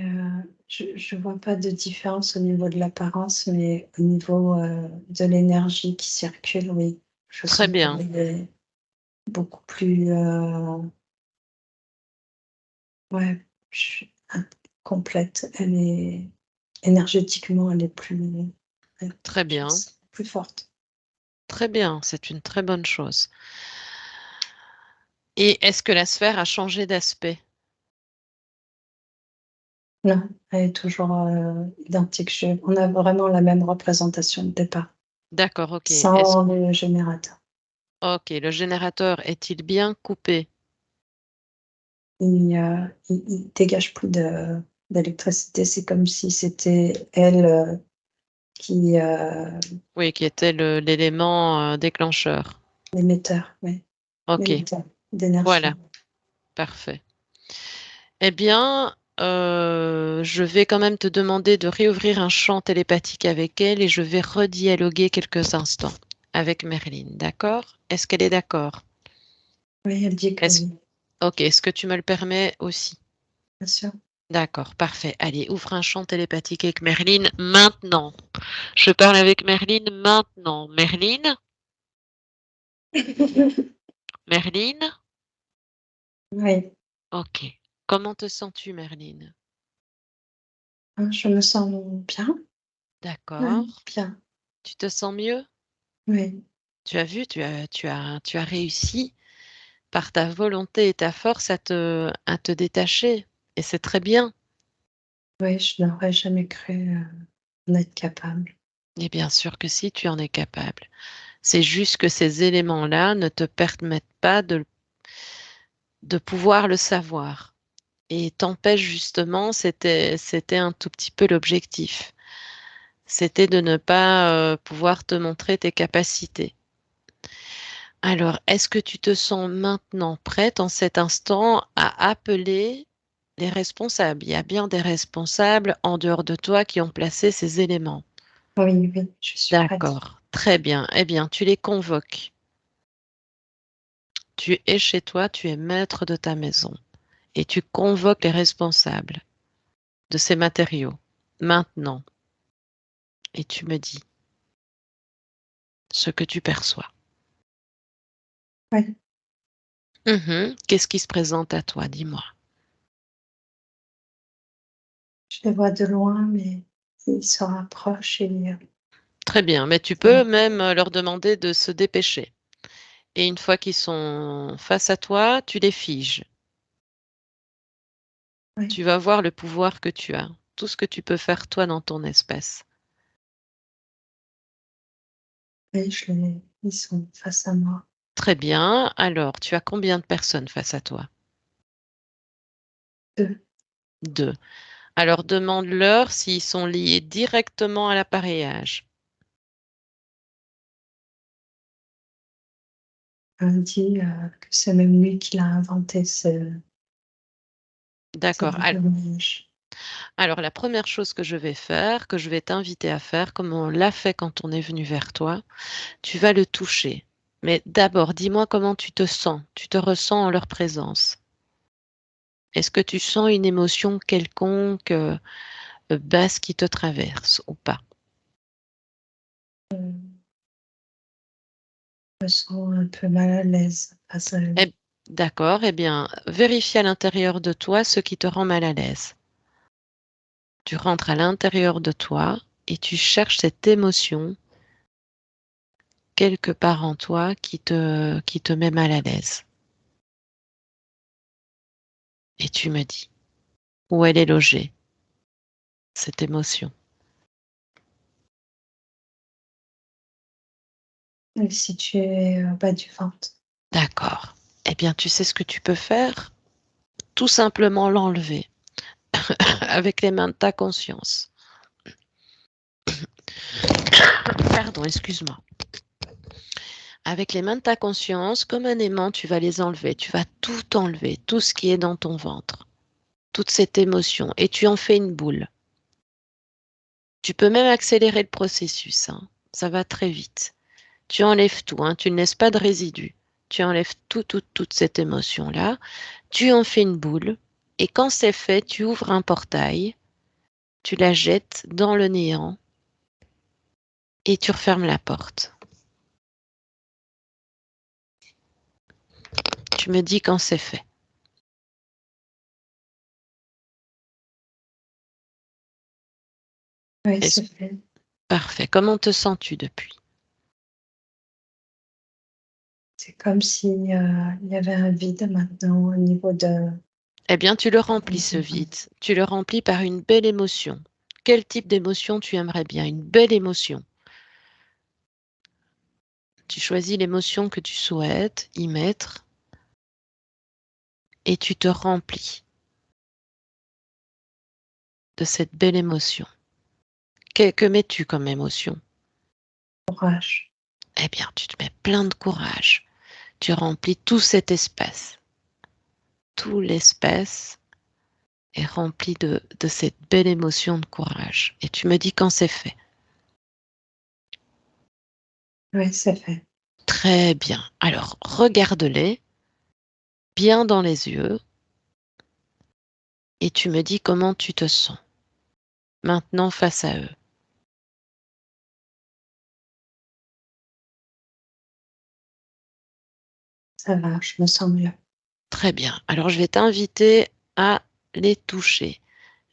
je vois pas de différence au niveau de l'apparence, mais au niveau, de l'énergie qui circule, oui. Je Très sens bien, qu'elle est beaucoup plus, ouais, je complète. Elle est énergétiquement, elle est plus, très je bien, sais, plus forte. très bien. C'est une très bonne chose. Et est-ce que la sphère a changé d'aspect? Non, elle est toujours, identique. Je On a vraiment la même représentation de départ, D'accord, ok. sans le générateur. Ok, le générateur est-il bien coupé? Il dégage plus d'électricité. C'est comme si c'était elle, qui, Oui, qui était l'élément déclencheur. l'émetteur, oui, Ok, l'émetteur d'énergie. voilà, parfait. Eh bien, je vais quand même te demander de réouvrir un champ télépathique avec elle et je vais redialoguer quelques instants avec Merlin, d'accord? Est-ce qu'elle est d'accord? Oui, elle dit que Est-ce... oui, Ok, est-ce que tu me le permets aussi? bien sûr. D'accord, parfait. Allez, ouvre un champ télépathique avec Merlin maintenant. Je parle avec Merlin maintenant. Merlin? Merlin? Oui, Ok. Comment te sens-tu, Merlin? je me sens bien, D'accord. bien, Tu te sens mieux? oui. Tu as vu, tu as réussi par ta volonté et ta force à te détacher. Et c'est très bien. Oui, je n'aurais jamais cru, en être capable. Et bien sûr que si, tu en es capable. C'est juste que ces éléments-là ne te permettent pas de pouvoir le savoir. Et t'empêche justement, c'était un tout petit peu l'objectif. C'était de ne pas pouvoir te montrer tes capacités. Alors, est-ce que tu te sens maintenant prête en cet instant à appeler les responsables? Il y a bien des responsables en dehors de toi qui ont placé ces éléments. Oui, oui, je suis prête. D'accord, très bien. Eh bien, tu les convoques. Tu es chez toi, tu es maître de ta maison et tu convoques les responsables de ces matériaux maintenant et tu me dis ce que tu perçois. Oui, Qu'est-ce qui se présente à toi? Dis-moi. je les vois de loin, mais ils se rapprochent et Très bien, mais tu peux même leur demander de se dépêcher. Et une fois qu'ils sont face à toi, tu les figes. oui, Tu vas voir le pouvoir que tu as, tout ce que tu peux faire toi dans ton espace. oui, ils sont face à moi. Très bien. Alors, tu as combien de personnes face à toi? 2. 2. Alors, demande-leur s'ils sont liés directement à l'appareillage. On dit, que c'est même lui qui l'a inventé ce D'accord. dédommage. Alors, la première chose que je vais faire, que je vais t'inviter à faire, comme on l'a fait quand on est venu vers toi, tu vas le toucher. Mais d'abord, dis-moi comment tu te sens. Tu te ressens en leur présence. Est-ce que tu sens une émotion quelconque basse qui te traverse ou pas? Je me sens un peu mal à l'aise face à eux. Eh, d'accord, eh bien, vérifie à l'intérieur de toi ce qui te rend mal à l'aise. Tu rentres à l'intérieur de toi et tu cherches cette émotion quelque part en toi qui te met mal à l'aise. Et tu me dis où elle est logée, cette émotion. Elle est située au bas du ventre. D'accord. Eh bien, tu sais ce que tu peux faire? Tout simplement l'enlever avec les mains de ta conscience. Pardon, excuse-moi. Avec les mains de ta conscience, comme un aimant, tu vas les enlever. Tu vas tout enlever, tout ce qui est dans ton ventre, toute cette émotion, et tu en fais une boule. Tu peux même accélérer le processus, hein. Ça va très vite. Tu enlèves tout, hein. Tu ne laisses pas de résidus. Tu enlèves toute cette émotion-là. Tu en fais une boule, et quand c'est fait, tu ouvres un portail, tu la jettes dans le néant, et tu refermes la porte. Tu me dis quand c'est fait. Oui, Est-ce c'est fait. parfait. Comment te sens-tu depuis? C'est comme si, il y avait un vide maintenant au niveau de Eh bien, tu le remplis ce vide. Tu le remplis par une belle émotion. Quel type d'émotion tu aimerais bien? Une belle émotion. Tu choisis l'émotion que tu souhaites y mettre et tu te remplis de cette belle émotion. Que mets-tu comme émotion? courage. Eh bien, tu te mets plein de courage. Tu remplis tout cet espace. Tout l'espace est rempli de cette belle émotion de courage. Et tu me dis quand c'est fait. Oui, c'est fait. Très bien. Alors, regarde-les bien dans les yeux et tu me dis comment tu te sens maintenant face à eux. Ça va, je me sens mieux. Très bien. Alors, je vais t'inviter à les toucher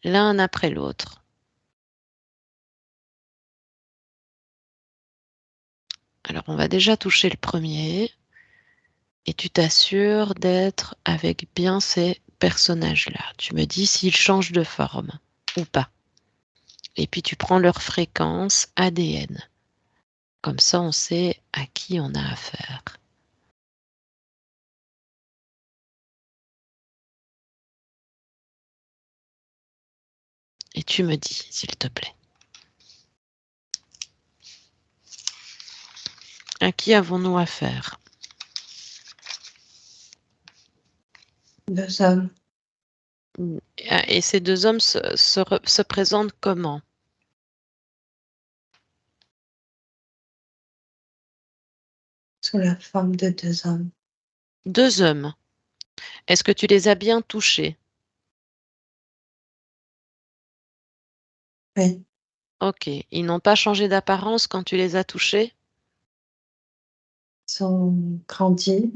l'un après l'autre. Alors, on va déjà toucher le premier et tu t'assures d'être avec bien ces personnages-là. Tu me dis s'ils changent de forme. ou pas. Et puis tu prends leur fréquence ADN. Comme ça, on sait à qui on a affaire. Et tu me dis, s'il te plaît. À qui avons-nous affaire? 2 hommes. Et ces 2 hommes se présentent comment? Sous la forme de 2 hommes. 2 hommes. Est-ce que tu les as bien touchés? Oui. Ok. Ils n'ont pas changé d'apparence quand tu les as touchés? Ils sont grandis,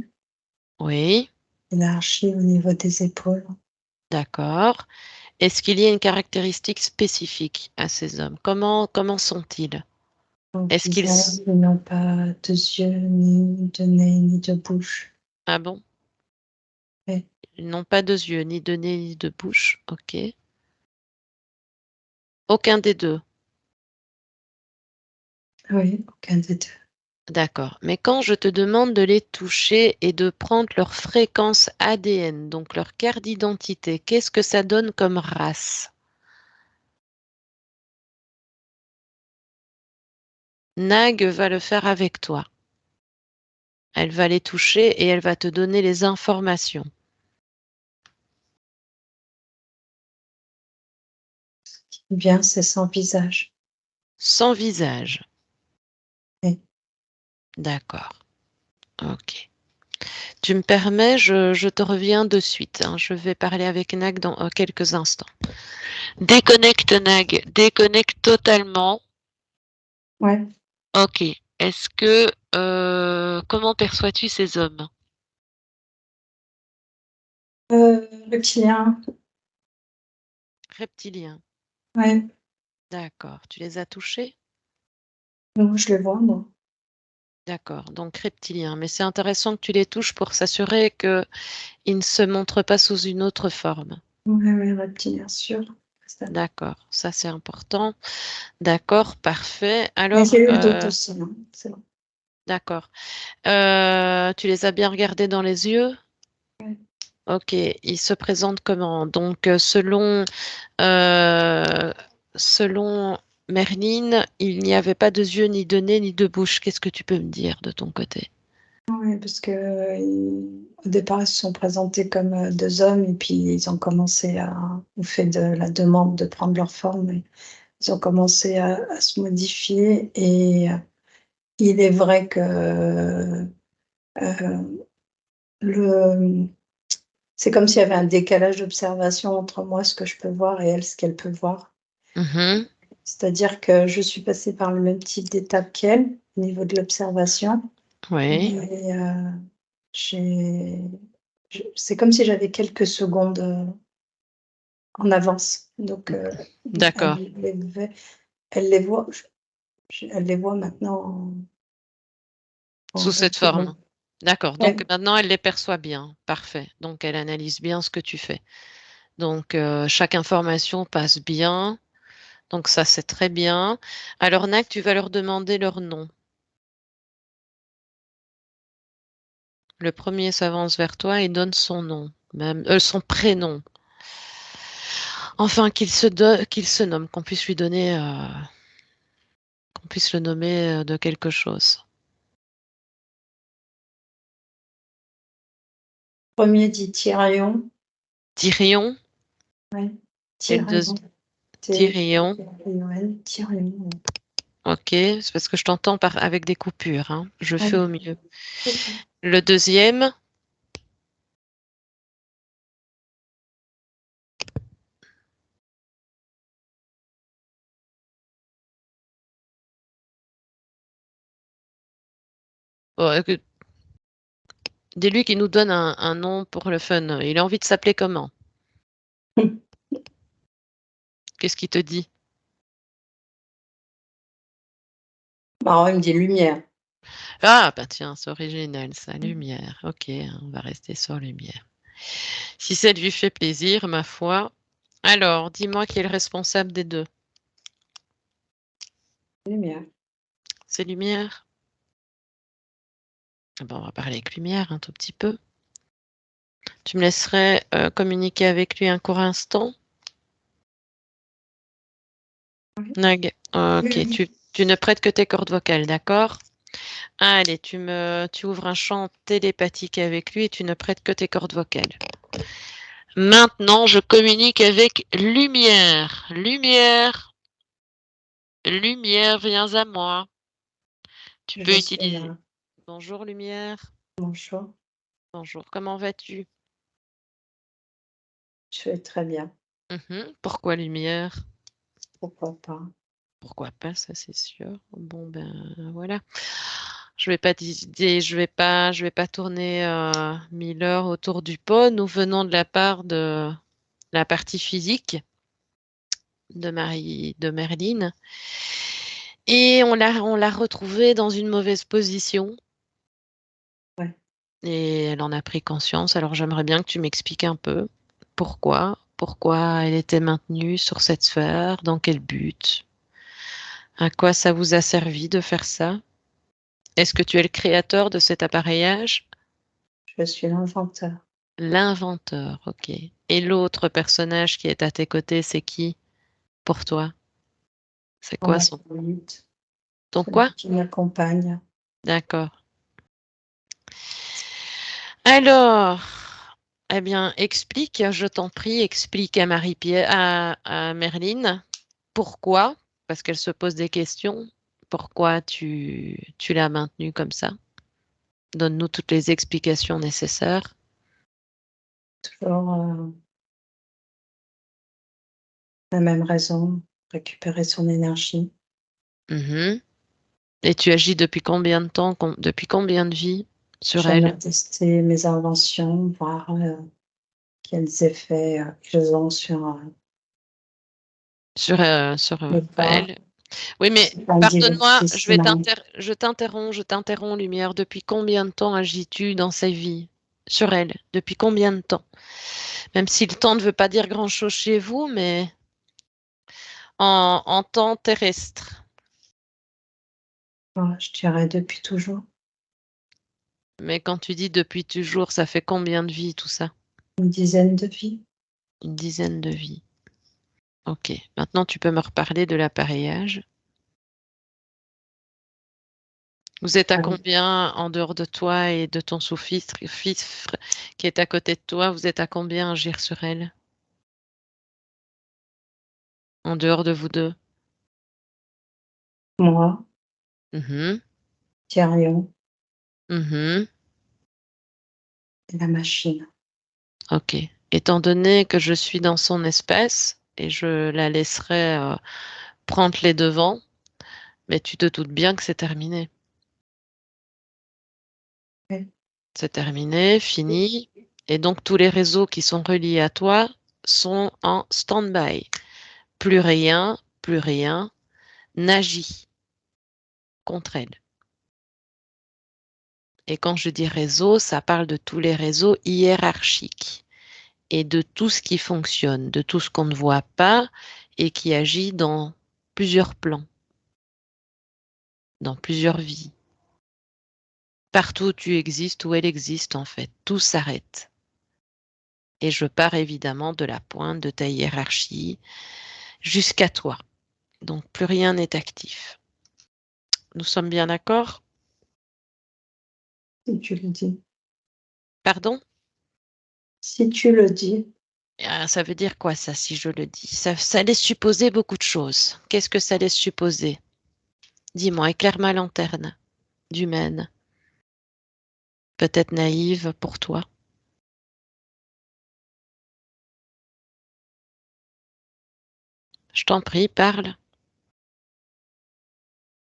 Oui. élargis au niveau des épaules. D'accord. Est-ce qu'il y a une caractéristique spécifique à ces hommes? Comment sont-ils? Au Est-ce qu'ils... visage, ils n'ont pas de yeux, ni de nez, ni de bouche. Ah bon? Oui. Ils n'ont pas de yeux, ni de nez, ni de bouche. Ok. Aucun des deux. Oui, aucun des deux. D'accord. Mais quand je te demande de les toucher et de prendre leur fréquence ADN, donc leur carte d'identité, qu'est-ce que ça donne comme race? Nag va le faire avec toi. Elle va les toucher et elle va te donner les informations. Bien, c'est sans visage. Sans visage. Oui. D'accord. Ok. Tu me permets, je te reviens de suite, hein. Je vais parler avec Nag dans quelques instants. Déconnecte Nag, déconnecte totalement. Ouais. Ok. Est-ce que comment perçois-tu ces hommes? Reptilien. Reptiliens. Ouais. D'accord. Tu les as touchés? Non, je le vois, moi. D'accord. Donc reptiliens. Mais c'est intéressant que tu les touches pour s'assurer qu'ils ne se montrent pas sous une autre forme. Oui, oui, reptilien, sûr. D'accord. Ça, c'est important. D'accord. Parfait. Mais Alors, j'ai eu le doute aussi, hein. C'est bon. d'accord. Tu les as bien regardés dans les yeux? Ouais. Ok. Ils se présentent comment? Donc, euh, selon Merline, il n'y avait pas de yeux, ni de nez, ni de bouche. Qu'est-ce que tu peux me dire de ton côté? Ouais, parce que au départ, ils se sont présentés comme 2 hommes et puis ils ont commencé au fait de la demande de prendre leur forme, ils ont commencé à se modifier et il est vrai que le c'est comme s'il y avait un décalage d'observation entre moi, ce que je peux voir et elle, ce qu'elle peut voir. Mhm. C'est-à-dire que je suis passée par le même type d'étape qu'elle, au niveau de l'observation, Oui. mais j'ai c'est comme si j'avais quelques secondes, en avance. Donc D'accord. elle elle les voit elle les voit maintenant Sous en cette forme. reptilien. D'accord. Donc Ouais, maintenant, elle les perçoit bien. Parfait. Donc elle analyse bien ce que tu fais. Donc chaque information passe bien. Donc ça, c'est très bien. Alors, Nac, tu vas leur demander leur nom. Le premier s'avance vers toi et donne son nom, même son prénom. Enfin, qu'il se nomme, qu'on puisse lui donner, qu'on puisse le nommer de quelque chose. premier dit Tyrion, Tyrion ouais, et le Tyrion, deuxième Tyrion. T-Y-R-I-O-N, Tyrion, Ok, c'est parce que je t'entends avec des coupures, hein. Je fais ouais. au mieux. Le deuxième, oh, dis-lui qu'il nous donne un nom pour le fun. Il a envie de s'appeler comment? Qu'est-ce qu'il te dit? Marrant, il me dit lumière. Ah, bah tiens, c'est original, ça, lumière. Ok, hein, on va rester sur lumière. Si ça lui fait plaisir, ma foi, Alors, dis-moi qui est le responsable des deux. Lumière. C'est Lumière? Ah ben, on va parler avec Lumière un tout petit peu. Tu me laisserais communiquer avec lui un court instant? Oui. Nag. Ok, Oui, oui. tu ne prêtes que tes cordes vocales, d'accord? Allez, tu ouvres un champ télépathique avec lui et tu ne prêtes que tes cordes vocales. Maintenant, je communique avec Lumière. Lumière, Lumière, viens à moi. Tu peux Je suis utiliser. là. Bonjour Lumière. Bonjour. Bonjour, comment vas-tu? Je vais très bien. Pourquoi Lumière? Pourquoi pas? Pourquoi pas, ça c'est sûr. Bon ben voilà. Je vais pas tourner 1000 heures autour du pot. Nous venons de la part de la partie physique de Merline. Et on l'a retrouvée dans une mauvaise position. Ouais. Et elle en a pris conscience. Alors j'aimerais bien que tu m'expliques un peu pourquoi elle était maintenue sur cette sphère, dans quel but, à quoi ça vous a servi de faire ça. Est-ce que tu es le créateur de cet appareillage? Je suis l'inventeur. L'inventeur, ok. Et l'autre personnage qui est à tes côtés, c'est qui pour toi? C'est Mon quoi son... acolyte, Ton quoi? celui qui m'accompagne. D'accord. Alors, eh bien, explique, je t'en prie, explique à Marie-Pierre, à Merline, pourquoi, parce qu'elle se pose des questions, pourquoi tu l'as maintenue comme ça. Donne-nous toutes les explications nécessaires. Toujours la même raison, récupérer son énergie. Mhm. Et tu agis depuis combien de temps, depuis combien de vies sur J'aime elle? tester mes inventions, voir quels effets ils ont sur Sur le corps. elle? Oui, mais C'est un pardonne-moi, divertissement. je t'interromps, Lumière. Depuis combien de temps agis-tu dans sa vie? Sur elle? Depuis combien de temps? Même si le temps ne veut pas dire grand-chose chez vous, mais en temps terrestre. Voilà, je dirais depuis toujours. Mais quand tu dis depuis toujours, ça fait combien de vies tout ça? Une dizaine de vies. Une dizaine de vies. Ok. Maintenant, tu peux me reparler de l'appareillage. Vous êtes à Ouais. combien en dehors de toi et de ton sous-fifre qui est à côté de toi? Vous êtes à combien à agir sur elle? En dehors de vous deux? Moi, Mhm, Thérion mhm. et la machine. Ok. Étant donné que je suis dans son espèce et je la laisserai prendre les devants, mais tu te doutes bien que c'est terminé. Ouais. C'est terminé, fini. Et donc tous les réseaux qui sont reliés à toi sont en stand-by. Plus rien n'agit contre elle. Et quand je dis réseau, ça parle de tous les réseaux hiérarchiques et de tout ce qui fonctionne, de tout ce qu'on ne voit pas et qui agit dans plusieurs plans, dans plusieurs vies. Partout où tu existes, où elle existe en fait, tout s'arrête. Et je pars évidemment de la pointe de ta hiérarchie jusqu'à toi. Donc plus rien n'est actif. Nous sommes bien d'accord? Si tu le dis. Pardon? Si tu le dis, Ah, ça veut dire quoi ça, si je le dis? Ça laisse supposer beaucoup de choses. Qu'est-ce que ça laisse supposer? Dis-moi, éclaire ma lanterne d'humaine, peut-être naïve pour toi. Je t'en prie, parle. Et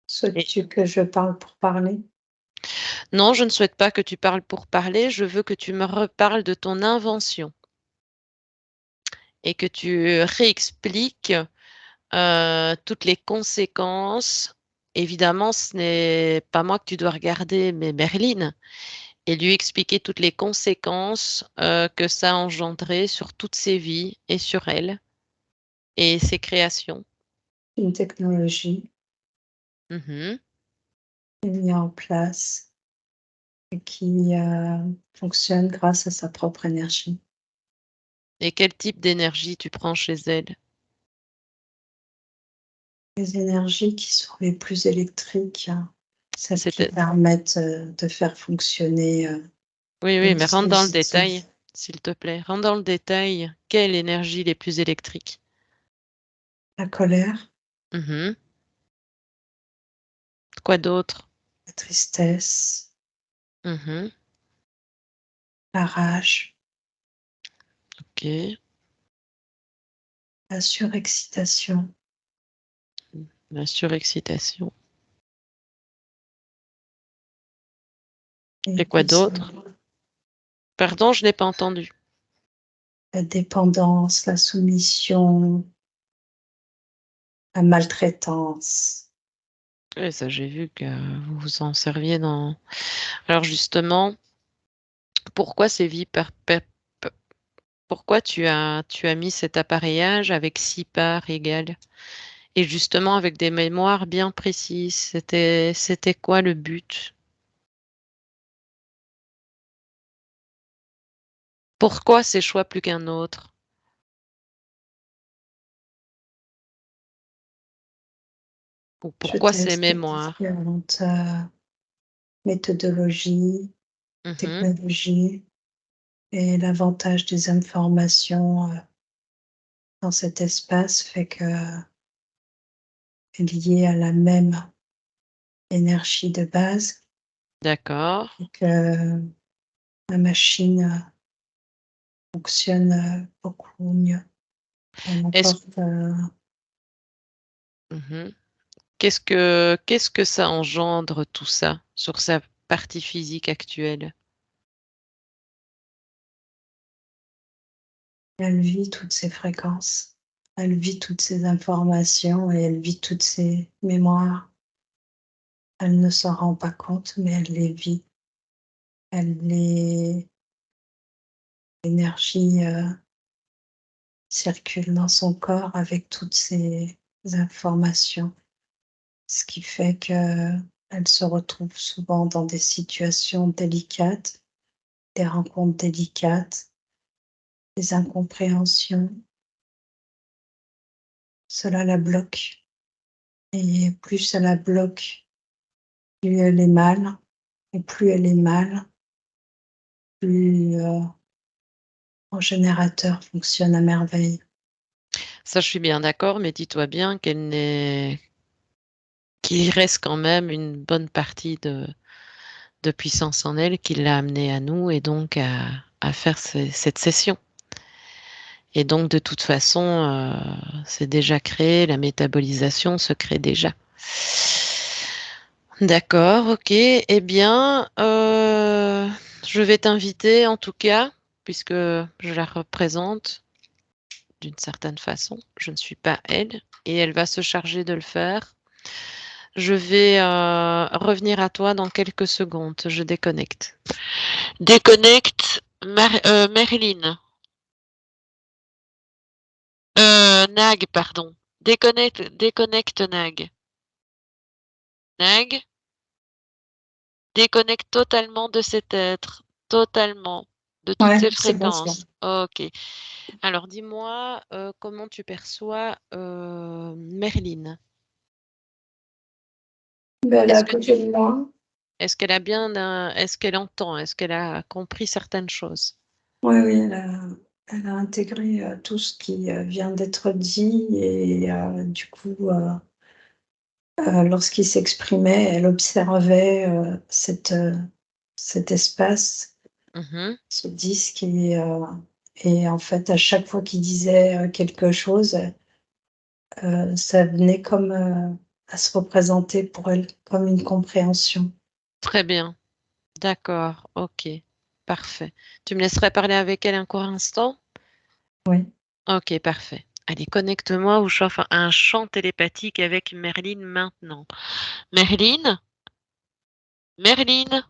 souhaites-tu que je parle pour parler? non, je ne souhaite pas que tu parles pour parler, je veux que tu me reparles de ton invention et que tu réexpliques toutes les conséquences. Évidemment, ce n'est pas moi que tu dois regarder, mais Merline, et lui expliquer toutes les conséquences que ça a engendré sur toutes ses vies et sur elle. Et ses créations? Une technologie Mmh. qui est mise en place et qui, fonctionne grâce à sa propre énergie. Et quel type d'énergie tu prends chez elle? Les énergies qui sont les plus électriques, hein, celles qui C'était permettent, de faire fonctionner, Oui, les oui, mais rentre dans le détail, dispositifs. s'il te plaît. Rentre dans le détail. Quelle énergie les plus électriques? La colère, Mmh. Quoi d'autre? la tristesse, Mmh. la rage, OK. la surexcitation, La surexcitation. et Et quoi puis c'est d'autre? Pardon, je n'ai pas entendu. la dépendance, la soumission, la maltraitance. Oui, ça, j'ai vu que vous vous en serviez dans alors justement, pourquoi ces vies pourquoi tu as mis cet appareillage avec 6 parts égales? Et justement avec des mémoires bien précises? C'était quoi le but? Pourquoi ces choix plus qu'un autre? Ou Je pourquoi ces teste mémoires? différentes, méthodologies, Mmh. technologies et l'avantage des informations, dans cet espace fait qu'elle est liée à la même énergie de base D'accord. et que la machine, fonctionne, beaucoup mieux. Elle Est-ce apporte, mmh qu'est-ce que ça engendre tout ça sur sa partie physique actuelle? elle vit toutes ces fréquences, elle vit toutes ces informations et elle vit toutes ces mémoires. Elle ne s'en rend pas compte, mais elle les vit. Elle les L'énergie, circule dans son corps avec toutes ces informations, ce qui fait qu'elle se retrouve souvent dans des situations délicates, des rencontres délicates, des incompréhensions. Cela la bloque et plus ça la bloque, plus elle est mal et plus elle est mal, plus, mon générateur fonctionne à merveille. Ça, je suis bien d'accord, mais dis-toi bien qu'il reste quand même une bonne partie de puissance en elle qui l'a amenée à nous et donc à faire cette session. Et donc de toute façon, c'est déjà créé, la métabolisation se crée déjà. D'accord, OK. Eh bien, je vais t'inviter en tout cas, puisque je la représente d'une certaine façon. Je ne suis pas elle et elle va se charger de le faire. Je vais, revenir à toi dans quelques secondes. Je déconnecte. Déconnecte Marilyn. Nag, pardon. Déconnecte Nag. Nag, déconnecte totalement de cet être, totalement, de toutes Ouais, ces c'est bon ça. fréquences. OK. Alors dis-moi, comment tu perçois, Marilyn? Ben, elle est Est-ce à que tu côté de moi. est-ce qu'elle a bien est-ce qu'elle entend? Est-ce qu'elle a compris certaines choses? Oui, oui, elle a intégré, tout ce qui, vient d'être dit et du coup, lorsqu'il s'exprimait, elle observait, cet espace, Mmh. ce disque et en fait, à chaque fois qu'il disait, quelque chose, ça venait comme, à se représenter pour elle, comme une compréhension. Très bien. D'accord, OK, parfait. Tu me laisserais parler avec elle un court instant? Oui, OK, parfait. Allez, connecte-moi ou chauffe un chant télépathique avec Merlin maintenant. Merlin? Merlin?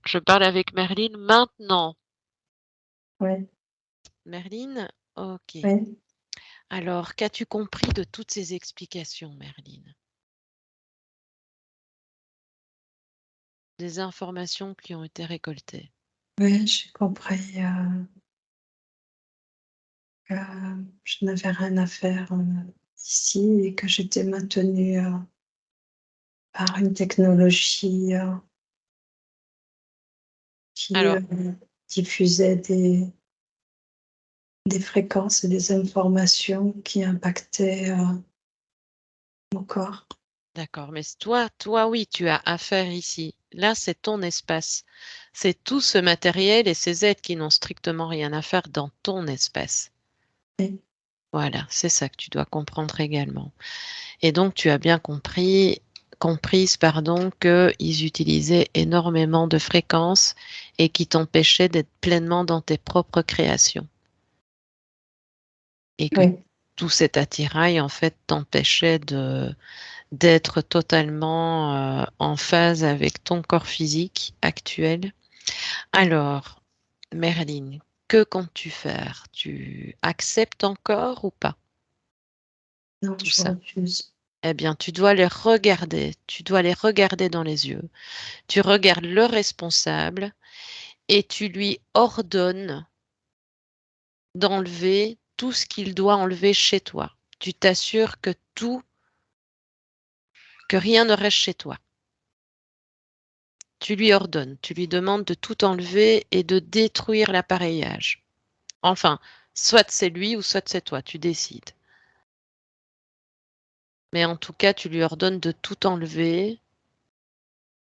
Je parle avec Merlin maintenant. oui, Merlin? OK. oui. Alors, qu'as-tu compris de toutes ces explications, Merline? Des informations qui ont été récoltées. Oui, j'ai compris, que je n'avais rien à faire, ici et que j'étais maintenue, par une technologie, qui, Alors diffusait des fréquences et des informations qui impactaient, mon corps. d'accord, mais toi, oui, tu as affaire ici. Là, c'est ton espace. C'est tout ce matériel et ces êtres qui n'ont strictement rien à faire dans ton espace. Oui, Voilà, c'est ça que tu dois comprendre également. Et donc, tu as bien comprise, pardon, qu'ils utilisaient énormément de fréquences et qui t'empêchaient d'être pleinement dans tes propres créations. Et que oui, tout cet attirail, en fait, t'empêchait d'être totalement en phase avec ton corps physique actuel. oui. Alors, Merline, que comptes-tu faire? Tu acceptes encore ou pas Non, tout je ça? refuse. Eh bien, tu dois les regarder dans les yeux. Tu regardes le responsable et tu lui ordonnes d'enlever tout ce qu'il doit enlever chez toi. Tu t'assures que rien ne reste chez toi. Tu lui ordonnes, tu lui demandes de tout enlever et de détruire l'appareillage. Enfin, soit c'est lui ou soit c'est toi, tu décides. Mais en tout cas, tu lui ordonnes de tout enlever.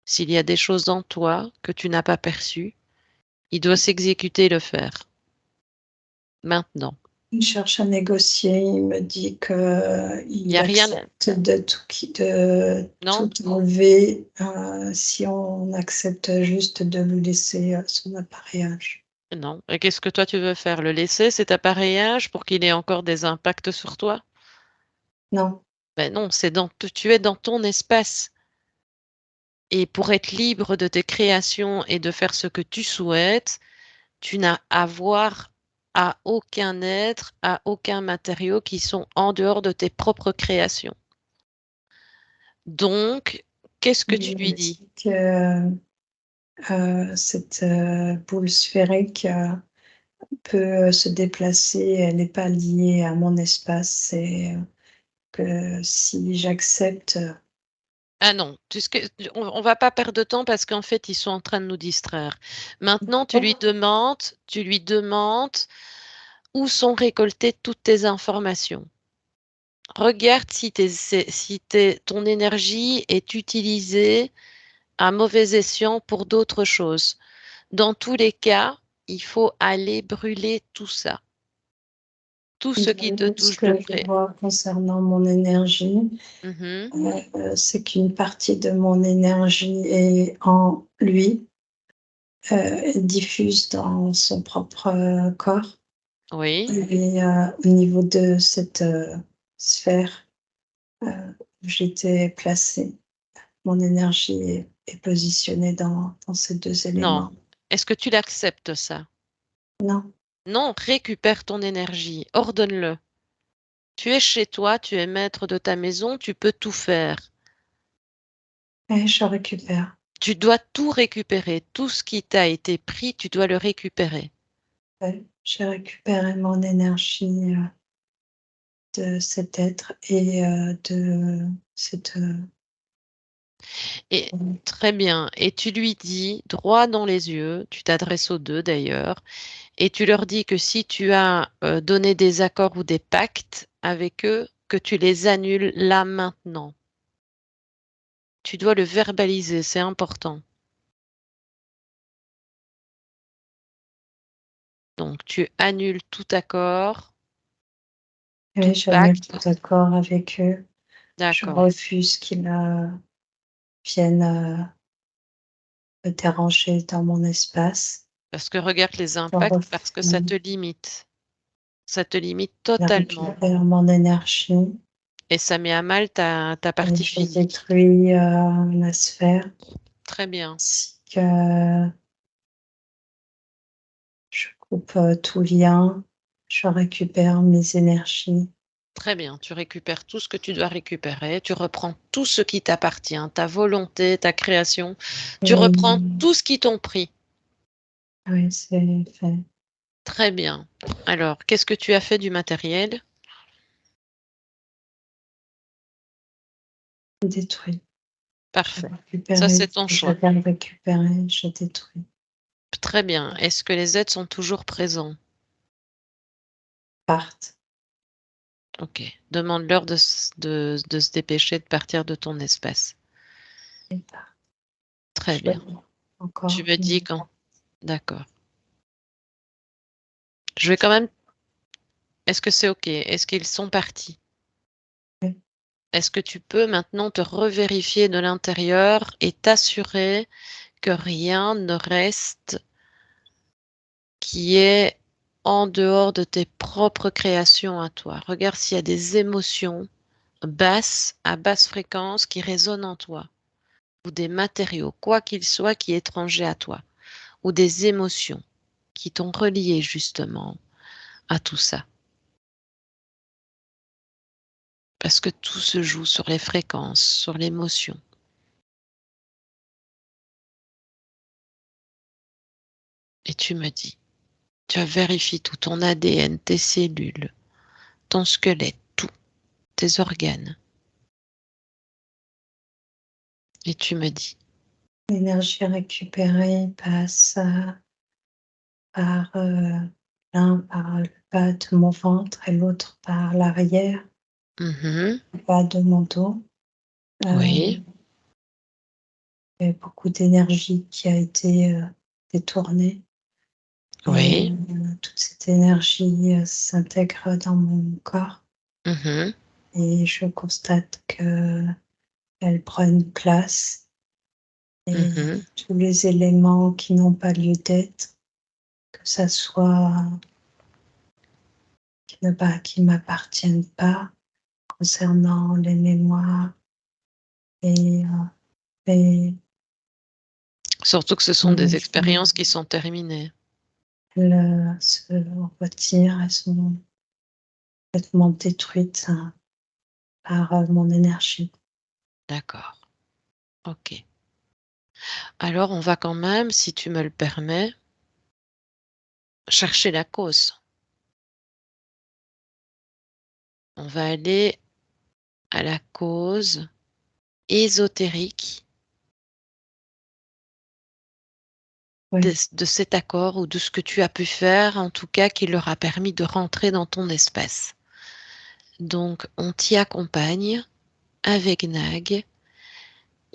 S'il y a des choses en toi que tu n'as pas perçues, il doit s'exécuter et le faire. Maintenant. Il cherche à négocier, il me dit Il n'y qu'il a rien. accepte de Non, tout enlever, si on accepte juste de lui laisser, son appareillage. non. Et qu'est-ce que toi tu veux faire? Le laisser, cet appareillage, pour qu'il ait encore des impacts sur toi? Non, Ben non, tu es dans ton espace. Et pour être libre de tes créations et de faire ce que tu souhaites, tu n'as à voir à aucun être, à aucun matériau qui sont en dehors de tes propres créations. Donc, qu'est-ce que tu il lui me dis? dit que, cette, boule sphérique, peut se déplacer, elle n'est pas liée à mon espace et que si j'accepte, Ah non, on va pas perdre de temps parce qu'en fait, ils sont en train de nous distraire. Maintenant, bon, tu lui demandes où sont récoltées toutes tes informations. Regarde si ton énergie est utilisée à mauvais escient pour d'autres choses. Dans tous les cas, il faut aller brûler tout ça, tout ce qui te ce touche de que je près. vois concernant mon énergie, Mhm. c'est qu'une partie de mon énergie est en lui, diffuse dans son propre, corps Oui, et au niveau de cette, sphère, où j'étais placée, mon énergie est positionnée dans ces 2 non. éléments. Est-ce que tu l'acceptes, ça? Non, Non, récupère ton énergie, ordonne-le. Tu es chez toi, tu es maître de ta maison, tu peux tout faire. et je récupère. Tu dois tout récupérer. Tout ce qui t'a été pris, tu dois le récupérer. Ouais, j'ai récupéré mon énergie, de cet être et de cette, Et très bien. Et tu lui dis droit dans les yeux, tu t'adresses aux deux d'ailleurs, et tu leur dis que si tu as donné des accords ou des pactes avec eux, que tu les annules là maintenant. Tu dois le verbaliser, c'est important. Donc tu annules tout accord, tout oui, j'annule pacte. tout accord avec eux. Je D'accord. refuse qu'ils, viennent, me déranger dans mon espace. Parce que regarde les Je impacts, refuse parce que ça te limite. Ça te limite totalement. récupère mon énergie Et ça met à mal ta et partie je physique. détruis, la sphère Très bien. ainsi que je coupe, tout lien, je récupère mes énergies. Très bien, tu récupères tout ce que tu dois récupérer, tu reprends tout ce qui t'appartient, ta volonté, ta création, tu reprends Oui, tout ce qui t'ont pris. oui, c'est fait. Très bien. Alors, qu'est-ce que tu as fait du matériel? Détruit. J'ai Parfait. Ça, récupéré c'est ce ton que choix. j'avais à récupérer, je détruis. Très bien. Est-ce que les aides sont toujours présents? Parte. Ok. Demande-leur de se dépêcher de partir de ton espace. Et parte. Très Je le bien. vois Tu encore. me dis quand? D'accord. Je vais quand même. Est-ce que c'est ok? Est-ce qu'ils sont partis? Oui. Est-ce que tu peux maintenant te revérifier de l'intérieur et t'assurer que rien ne reste qui est en dehors de tes propres créations à toi? Regarde s'il y a des émotions basses, à basse fréquence, qui résonnent en toi, ou des matériaux, quoi qu'ils soient, qui est étranger à toi, ou des émotions qui t'ont relié justement à tout ça. Parce que tout se joue sur les fréquences, sur l'émotion. Et tu me dis, tu vérifies tout ton ADN, tes cellules, ton squelette, tout, tes organes. Et tu me dis, L'énergie récupérée passe par l'un par le bas de mon ventre et l'autre par l'arrière, mhm, le bas de mon dos. oui, Il y a beaucoup d'énergie qui a été détournée et oui, toute cette énergie s'intègre dans mon corps mhm, et je constate qu'elle prend une place et mhm. tous les éléments qui n'ont pas lieu d'être, que ça soit qui m'appartiennent pas concernant les mémoires et les Surtout que ce sont des émotions, expériences qui sont terminées. elles se retirent, elles sont complètement détruites par mon énergie. D'accord. Ok. Alors, on va quand même, si tu me le permets, chercher la cause. On va aller à la cause ésotérique Oui, de cet accord ou de ce que tu as pu faire, en tout cas, qui leur a permis de rentrer dans ton espace. Donc, on t'y accompagne avec Nag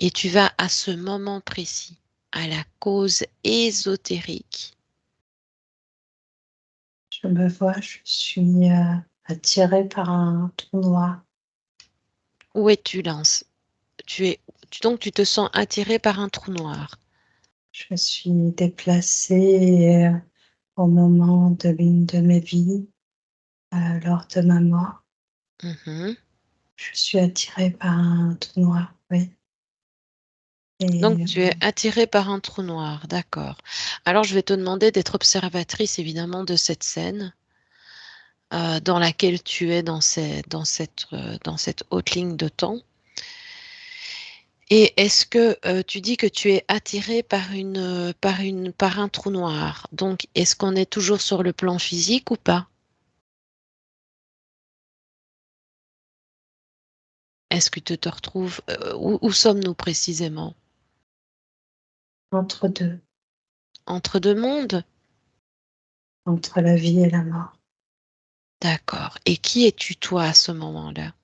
et tu vas à ce moment précis, à la cause ésotérique. je me vois, je suis attirée par un trou noir. Où es-tu, Lance? Donc, tu te sens attiré par un trou noir. Je suis déplacée au moment de l'une de mes vies, lors de ma mort. Mhm. Je suis attirée par un trou noir, oui. Donc, Et tu es attiré par un trou noir, d'accord. Alors, je vais te demander d'être observatrice, évidemment, de cette scène dans laquelle tu es dans cette haute ligne de temps. Et est-ce que tu dis que tu es attiré par un trou noir? Donc, est-ce qu'on est toujours sur le plan physique ou pas? Est-ce que tu te retrouves, où sommes-nous précisément? entre deux, Entre deux mondes? entre la vie et la mort. D'accord. Et qui es-tu toi à ce moment-là?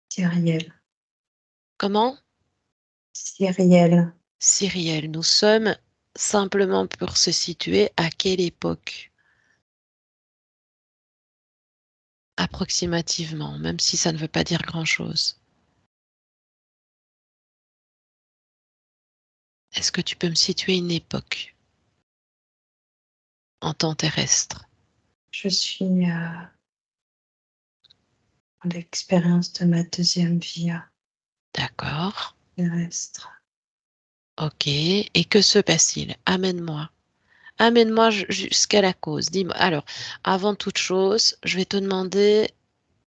Cyrielle, Comment? Cyrielle, Cyrielle, nous sommes simplement pour se situer à quelle époque? Approximativement, même si ça ne veut pas dire grand-chose. Est-ce que tu peux me situer une époque en temps terrestre? je suis à l'expérience de ma deuxième vie D'accord. terrestre. Ok. Et que se passe-t-il? Amène-moi. Amène-moi jusqu'à la cause. Dis-moi. Alors, avant toute chose, je vais te demander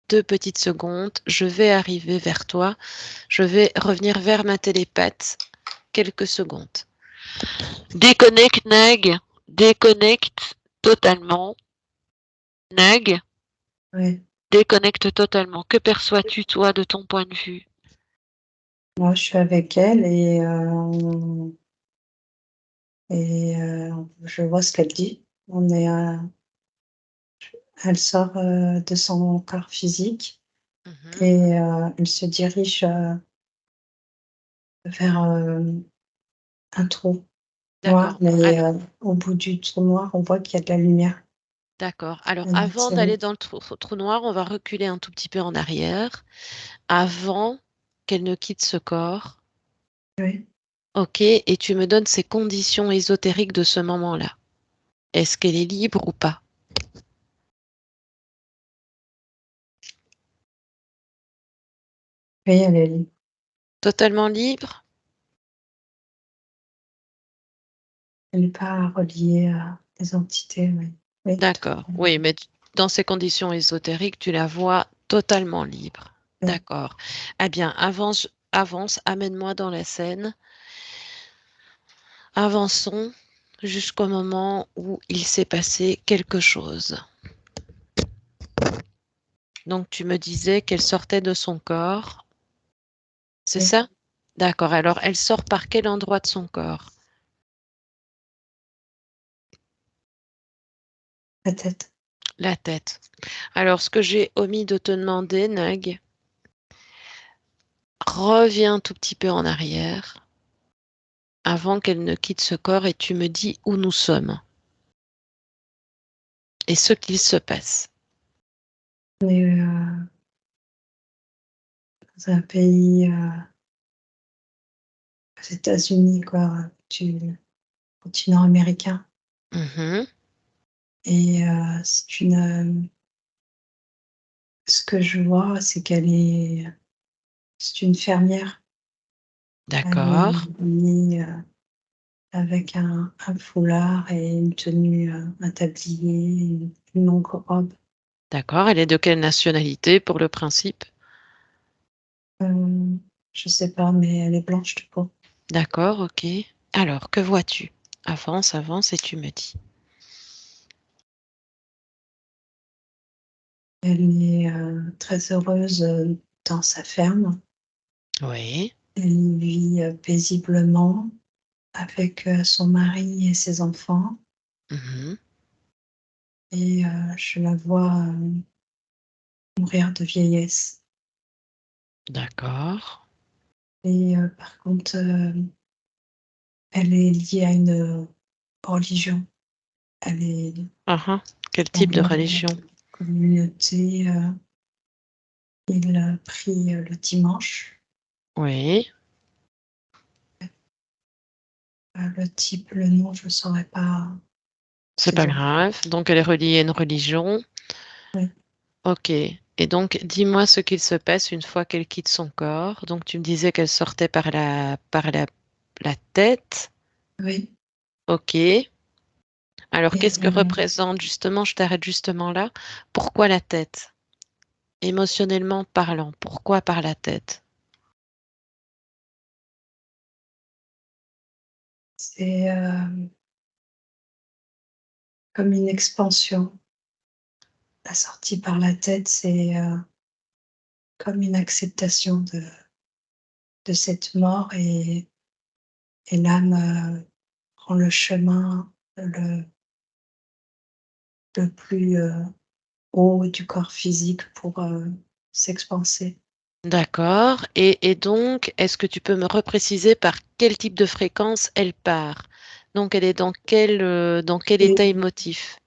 2 petites secondes. Je vais arriver vers toi. Je vais revenir vers ma télépathe. Quelques secondes. Déconnecte, Nag. Déconnecte totalement. Nag, Oui. déconnecte totalement. Que perçois-tu, toi, de ton point de vue? Moi, je suis avec elle et je vois ce qu'elle dit. Elle sort de son corps physique Mhm. et elle se dirige vers un trou noir, D'accord. mais au bout du trou noir, on voit qu'il y a de la lumière. D'accord. Alors, Elle avant attire. d'aller dans le trou noir, on va reculer un tout petit peu en arrière, avant qu'elle ne quitte ce corps. Oui, Ok, et tu me donnes ces conditions ésotériques de ce moment-là. Est-ce qu'elle est libre ou pas? oui, elle est libre. Totalement libre? Elle n'est pas reliée à des entités. Oui, oui, D'accord. Oui, mais dans ces conditions ésotériques, tu la vois totalement libre. oui. D'accord. Eh bien, avance, avance, amène-moi dans la scène. Avançons jusqu'au moment où il s'est passé quelque chose. Donc, tu me disais qu'elle sortait de son corps, c'est Oui. ça? D'accord. Alors, elle sort par quel endroit de son corps? La tête. La tête. Alors, ce que j'ai omis de te demander, Nag, reviens un tout petit peu en arrière avant qu'elle ne quitte ce corps et tu me dis où nous sommes et ce qu'il se passe. On est dans un pays aux États-Unis, quoi, du continent américain. Mhm. Et ce que je vois, c'est une fermière. Elle est D'accord. habillée avec un foulard et une tenue, un tablier, une longue robe. D'accord. Elle est de quelle nationalité pour le principe? Euh, je sais pas, mais elle est blanche de peau. D'accord, ok. Alors, que vois-tu? Avance, avance et tu me dis. Elle est très heureuse dans sa ferme. Oui. Elle vit paisiblement avec son mari et ses enfants. Mhm. Et je la vois mourir de vieillesse. D'accord. Et par contre, elle est liée à une religion. Elle est Ah ah. Quel dans type de une religion? communauté. Il prie le dimanche. Oui. Le nom, je ne saurais pas C'est te pas dire. grave. Donc, elle est reliée à une religion. Oui, Ok. Et donc, dis-moi ce qu'il se passe une fois qu'elle quitte son corps. Donc, tu me disais qu'elle sortait par la tête. oui. Ok. Alors, Et qu'est-ce que représente justement, je t'arrête justement là. Pourquoi la tête? Émotionnellement parlant, pourquoi par la tête? c'est comme une expansion. La sortie par la tête, c'est comme une acceptation de cette mort et l'âme prend le chemin le plus haut du corps physique pour s'expanser. D'accord. Et donc, est-ce que tu peux me repréciser par quel type de fréquence elle part? Donc, elle est dans quel Et, état émotif?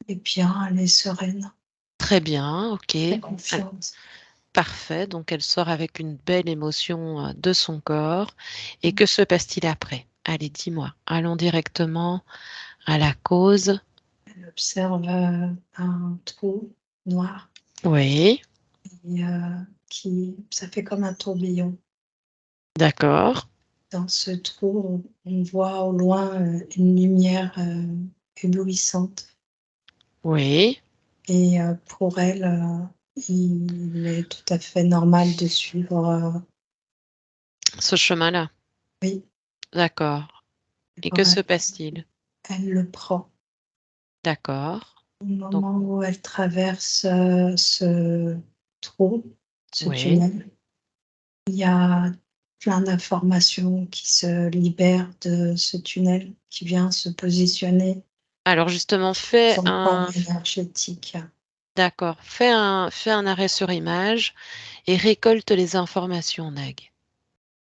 et bien, elle est sereine, Très bien, ok. très Ah, confiante. parfait. Donc, elle sort avec une belle émotion de son corps. Et que se passe-t-il après? Allez, dis-moi. Allons directement à la cause. Elle observe un trou noir Oui, et, ça fait comme un tourbillon. d'accord. dans ce trou, on voit au loin une lumière éblouissante. Oui. Et pour elle, il est tout à fait normal de suivre, Ce chemin-là. oui, D'accord. Et que pour se elle, passe-t-il? elle le prend. D'accord. Au Donc, moment où elle traverse, ce trou, ce oui. tunnel, il y a plein d'informations qui se libèrent de ce tunnel, qui vient se positionner Alors justement, dans son corps énergétique. d'accord, fais un arrêt sur image et récolte les informations, Nag.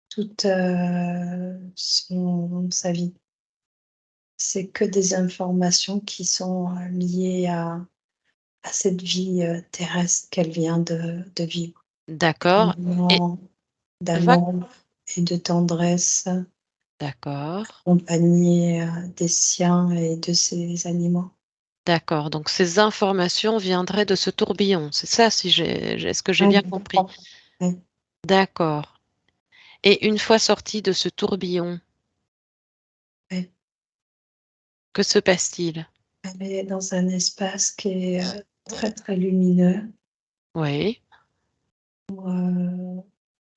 Toute, sa vie. C'est que des informations qui sont, liées à cette vie, terrestre qu'elle vient de vivre. Des D'accord. Et moments va d'amour et de tendresse, d'accord, accompagnée, des siens et de ses animaux. d'accord. Donc ces informations viendraient de ce tourbillon, c'est ça si est-ce que j'ai Oui, bien je compris? comprends. Oui, D'accord. Et une fois sortie de ce tourbillon, oui. que se passe-t-il? Elle est dans un espace qui est, très, très lumineux Oui. où,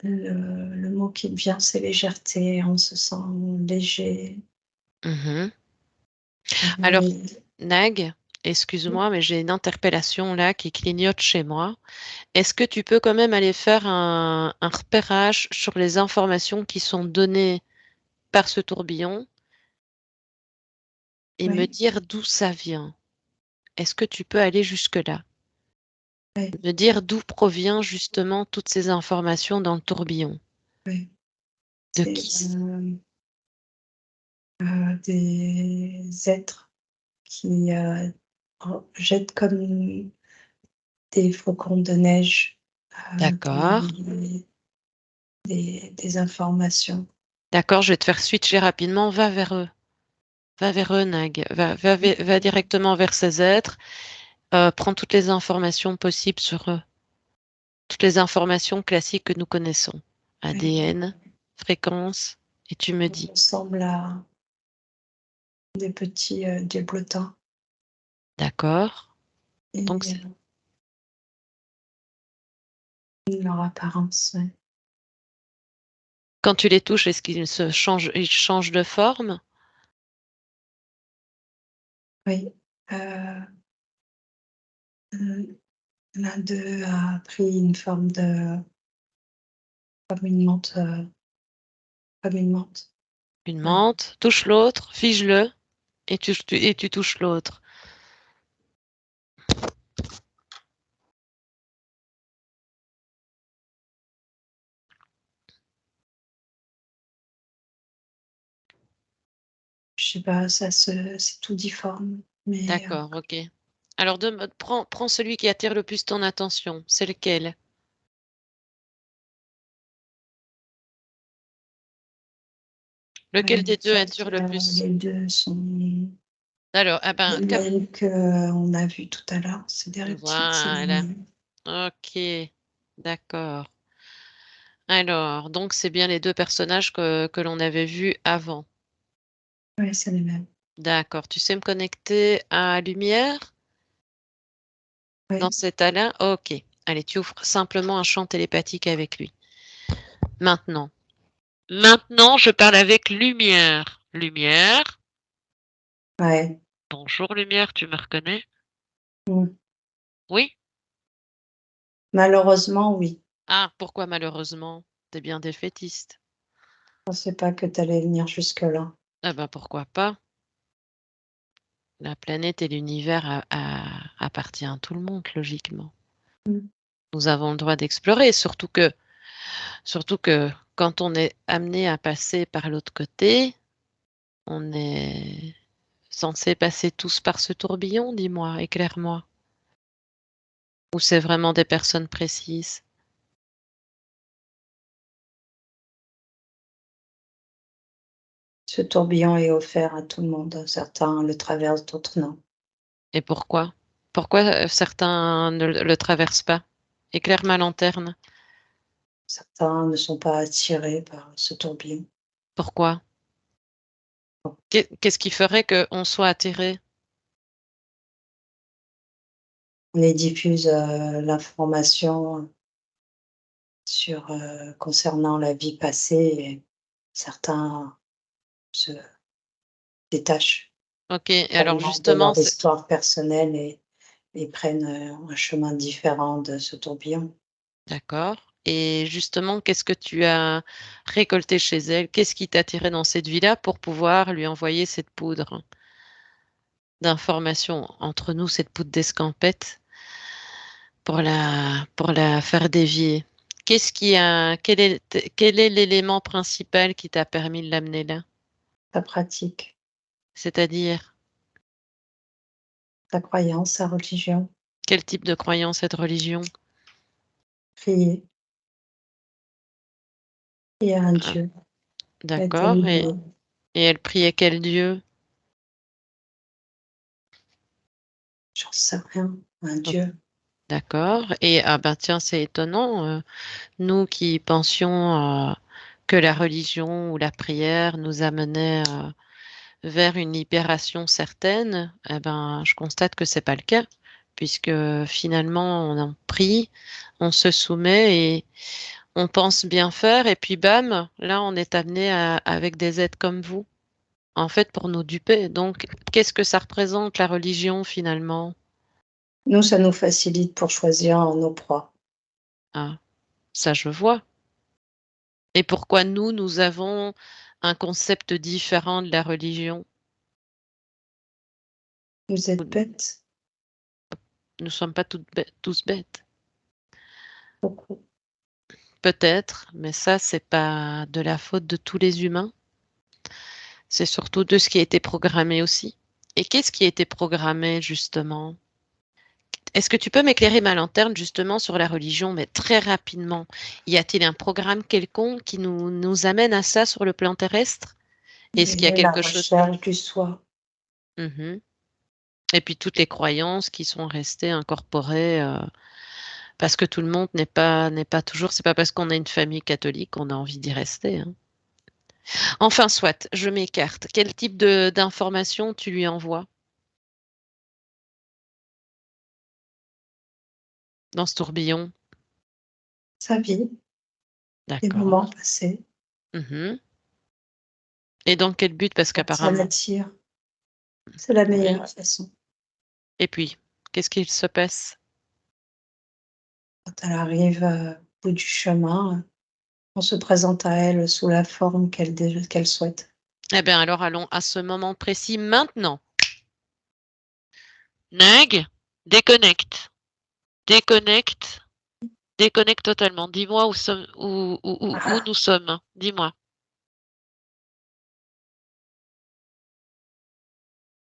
le mot qui me vient, c'est légèreté. On se sent léger, Mmh. Alors, mais Nag, excuse-moi, mais j'ai une interpellation là qui clignote chez moi. Est-ce que tu peux quand même aller faire un repérage sur les informations qui sont données par ce tourbillon et me oui, dire d'où ça vient? Est-ce que tu peux aller jusque-là? oui, Me dire d'où provient justement toutes ces informations dans le tourbillon? oui. De C'est, qui? des êtres qui, jettent comme des flocons de neige, D'accord. des informations. D'accord, je vais te faire switcher rapidement. Va vers eux. Va vers eux, Nag. Va directement vers ces êtres. Prends toutes les informations possibles sur eux. Toutes les informations classiques que nous connaissons. Oui, ADN, fréquence, et tu me on dis. ressemble à des petits, diablotins D'accord. Donc, et leur apparence, ouais. quand tu les touches, est-ce ils changent de forme? Oui, heu, l'un d'eux a pris une forme de comme une menthe, comme une menthe. Une Ouais. menthe, touche l'autre, fige-le, et tu touches l'autre. Je sais pas, ça se c'est tout difforme, mais D'accord, ok. Alors, prends celui qui attire le plus ton attention. C'est lequel? Lequel ouais, des deux en fait, attire le plus? les 2 sont Alors, ah les ben, mêmes qu'on a vus tout à l'heure. C'est des reptiles, c'est les voilà. mêmes. Ok, d'accord. Alors, donc c'est bien les deux personnages que l'on avait vus avant. Ouais, c'est les mêmes. D'accord. Tu sais me connecter à Lumière dans Oui, cet état-là? Ok. Allez, tu ouvres simplement un champ télépathique avec lui. Maintenant. Maintenant, je parle avec Lumière. Lumière. ouais. Bonjour Lumière, tu me reconnais? Mmh. Oui? Malheureusement, oui. Ah, pourquoi malheureusement? T'es bien défaitiste. Je pensais pas que tu allais venir jusque-là. Ah ben pourquoi pas? La planète et l'univers appartient à tout le monde, logiquement. Mmh. Nous avons le droit d'explorer, surtout que quand on est amené à passer par l'autre côté, on est censé passer tous par ce tourbillon, dis-moi, éclaire-moi. Ou c'est vraiment des personnes précises? Ce tourbillon est offert à tout le monde. Certains le traversent, d'autres non. Et pourquoi? Pourquoi certains ne le traversent pas? Éclaire ma lanterne. Certains ne sont pas attirés par ce tourbillon. Pourquoi? Qu'est-ce qui ferait qu'on soit attiré? On les diffuse, l'information sur, concernant la vie passée et certains se détachent OK, et alors totalement de justement, leur c'est histoire personnelle et prennent, un chemin différent de ce tourbillon. d'accord, et justement, qu'est-ce que tu as récolté chez elle? Qu'est-ce qui t'a attiré dans cette vie-là pour pouvoir lui envoyer cette poudre d'information? Entre nous, cette poudre d'escampette pour la faire dévier. Quel est l'élément principal qui t'a permis de l'amener là? Ta pratique, C'est-à-dire, ta croyance, ta religion, quel type de croyance, cette religion? prier. Il y a un Ah, Dieu qui a été d'accord, et illuminé. elle priait quel Dieu? J'en sais rien, un O Dieu. D'accord, et ah ben tiens, c'est étonnant, nous qui pensions, que la religion ou la prière nous amenait, vers une libération certaine, eh ben, je constate que c'est pas le cas, puisque finalement on en prie, on se soumet et on pense bien faire, et puis bam, là on est amené avec des êtres comme vous, en fait pour nous duper. Donc qu'est-ce que ça représente la religion finalement? Nous, ça nous facilite pour choisir nos proies. Ah, ça je vois. Et pourquoi nous avons un concept différent de la religion? Vous êtes bêtes, Nous sommes pas tous bêtes. beaucoup. Peut-être, mais ça, c'est pas de la faute de tous les humains. C'est surtout de ce qui a été programmé aussi. Et qu'est-ce qui a été programmé, justement? Est-ce que tu peux m'éclairer ma lanterne, justement, sur la religion, mais très rapidement? Y a-t-il un programme quelconque qui nous amène à ça sur le plan terrestre? Est-ce qu'il y a Et la quelque chose? recherche du soi. Mhm. Et puis toutes les croyances qui sont restées incorporées, parce que tout le monde n'est pas toujours, c'est pas parce qu'on a une famille catholique qu'on a envie d'y rester, hein. Enfin, soit, je m'écarte. Quel type d'informations tu lui envoies dans ce tourbillon? Sa vie, les D'accord. moments passés, Mhm. Et dans quel but? Parce ça qu'apparemment, l'attire. C'est la oui. meilleure façon. Et puis, qu'est-ce qu'il se passe? Quand elle arrive, au bout du chemin, on se présente à elle sous la forme qu'elle souhaite. Eh bien, alors allons à ce moment précis maintenant. Nag, déconnecte, déconnecte, déconnecte totalement. Dis-moi où nous sommes. Dis-moi.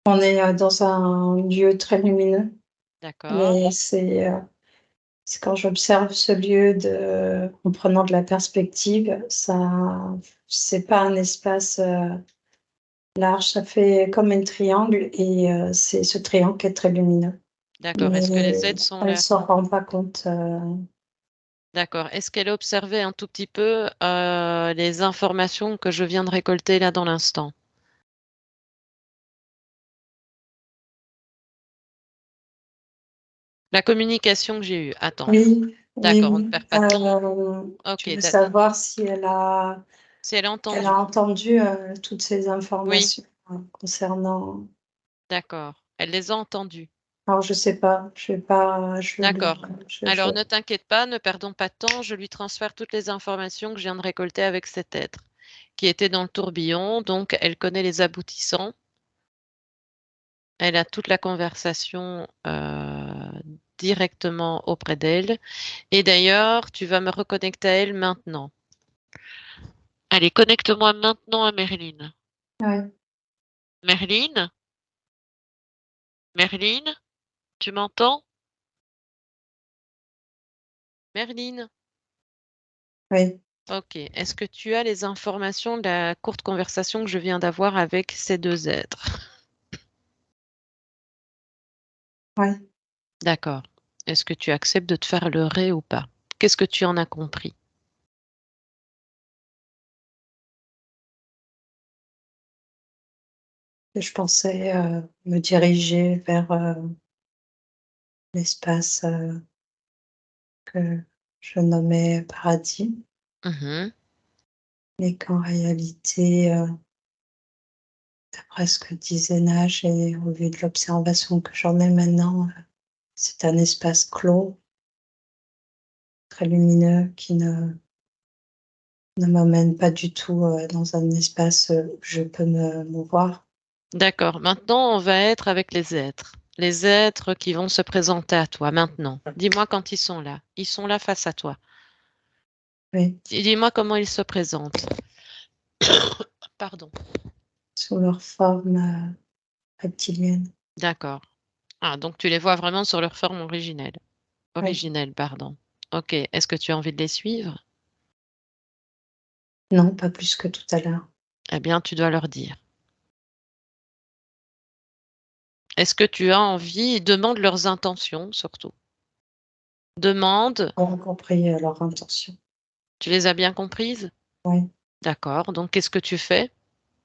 On est, dans un lieu très lumineux, D'accord, mais c'est quand j'observe ce lieu en prenant de la perspective, ça c'est pas un espace, large, ça fait comme un triangle et c'est ce triangle qui est très lumineux. d'accord. Mais Est-ce que les aides sont elle là? s'en rend pas compte, D'accord. Est-ce qu'elle a observé un tout petit peu les informations que je viens de récolter là dans l'instant? La communication que j'ai eue. Attends. oui, oui, D'accord, on ne oui, perd pas de temps. tu Ok, veux savoir si si elle a elle a entendu. entendu, toutes ces Oui, informations, concernant d'accord. Elle les a entendues. alors je sais pas, je vais pas D'accord. je Alors ne t'inquiète pas, ne perdons pas de temps. Je lui transfère toutes les informations que je viens de récolter avec cet être qui était dans le tourbillon. Donc, elle connaît les aboutissants. Elle a toute la conversation directement auprès d'elle. Et d'ailleurs, tu vas me reconnecter à elle maintenant. Allez, connecte-moi maintenant à Merlin. ouais, Merlin? Merlin? Tu m'entends? Merlin? oui, Ok. Est-ce que tu as les informations de la courte conversation que je viens d'avoir avec ces deux êtres? ouais. D'accord. Est-ce que tu acceptes de te faire leurrer ou pas? Qu'est-ce que tu en as compris? Et je pensais, me diriger vers, l'espace, que je nommais paradis, Mmh. mais qu'en réalité, d'après ce que disait Nage et au vu de l'observation que j'en ai maintenant, c'est un espace clos, très lumineux qui ne m'emmène pas du tout, dans un espace, où je peux me mouvoir. D'accord. Maintenant, on va être avec les êtres. Les êtres qui vont se présenter à toi maintenant. Dis-moi quand ils sont là. Ils sont là face à toi. Oui, Dis-moi comment ils se présentent. Pardon. sous leur forme, reptilienne. D'accord. Ah, donc tu les vois vraiment sur leur forme originelle. Oui. Originelle, pardon. OK. Est-ce que tu as envie de les suivre? Non, pas plus que tout à l'heure. Eh bien, tu dois leur dire. Est-ce que tu as envie demande leurs intentions surtout. Demande, J'ai compris, leur intention. tu les as bien comprises? Oui, D'accord. Donc qu'est-ce que tu fais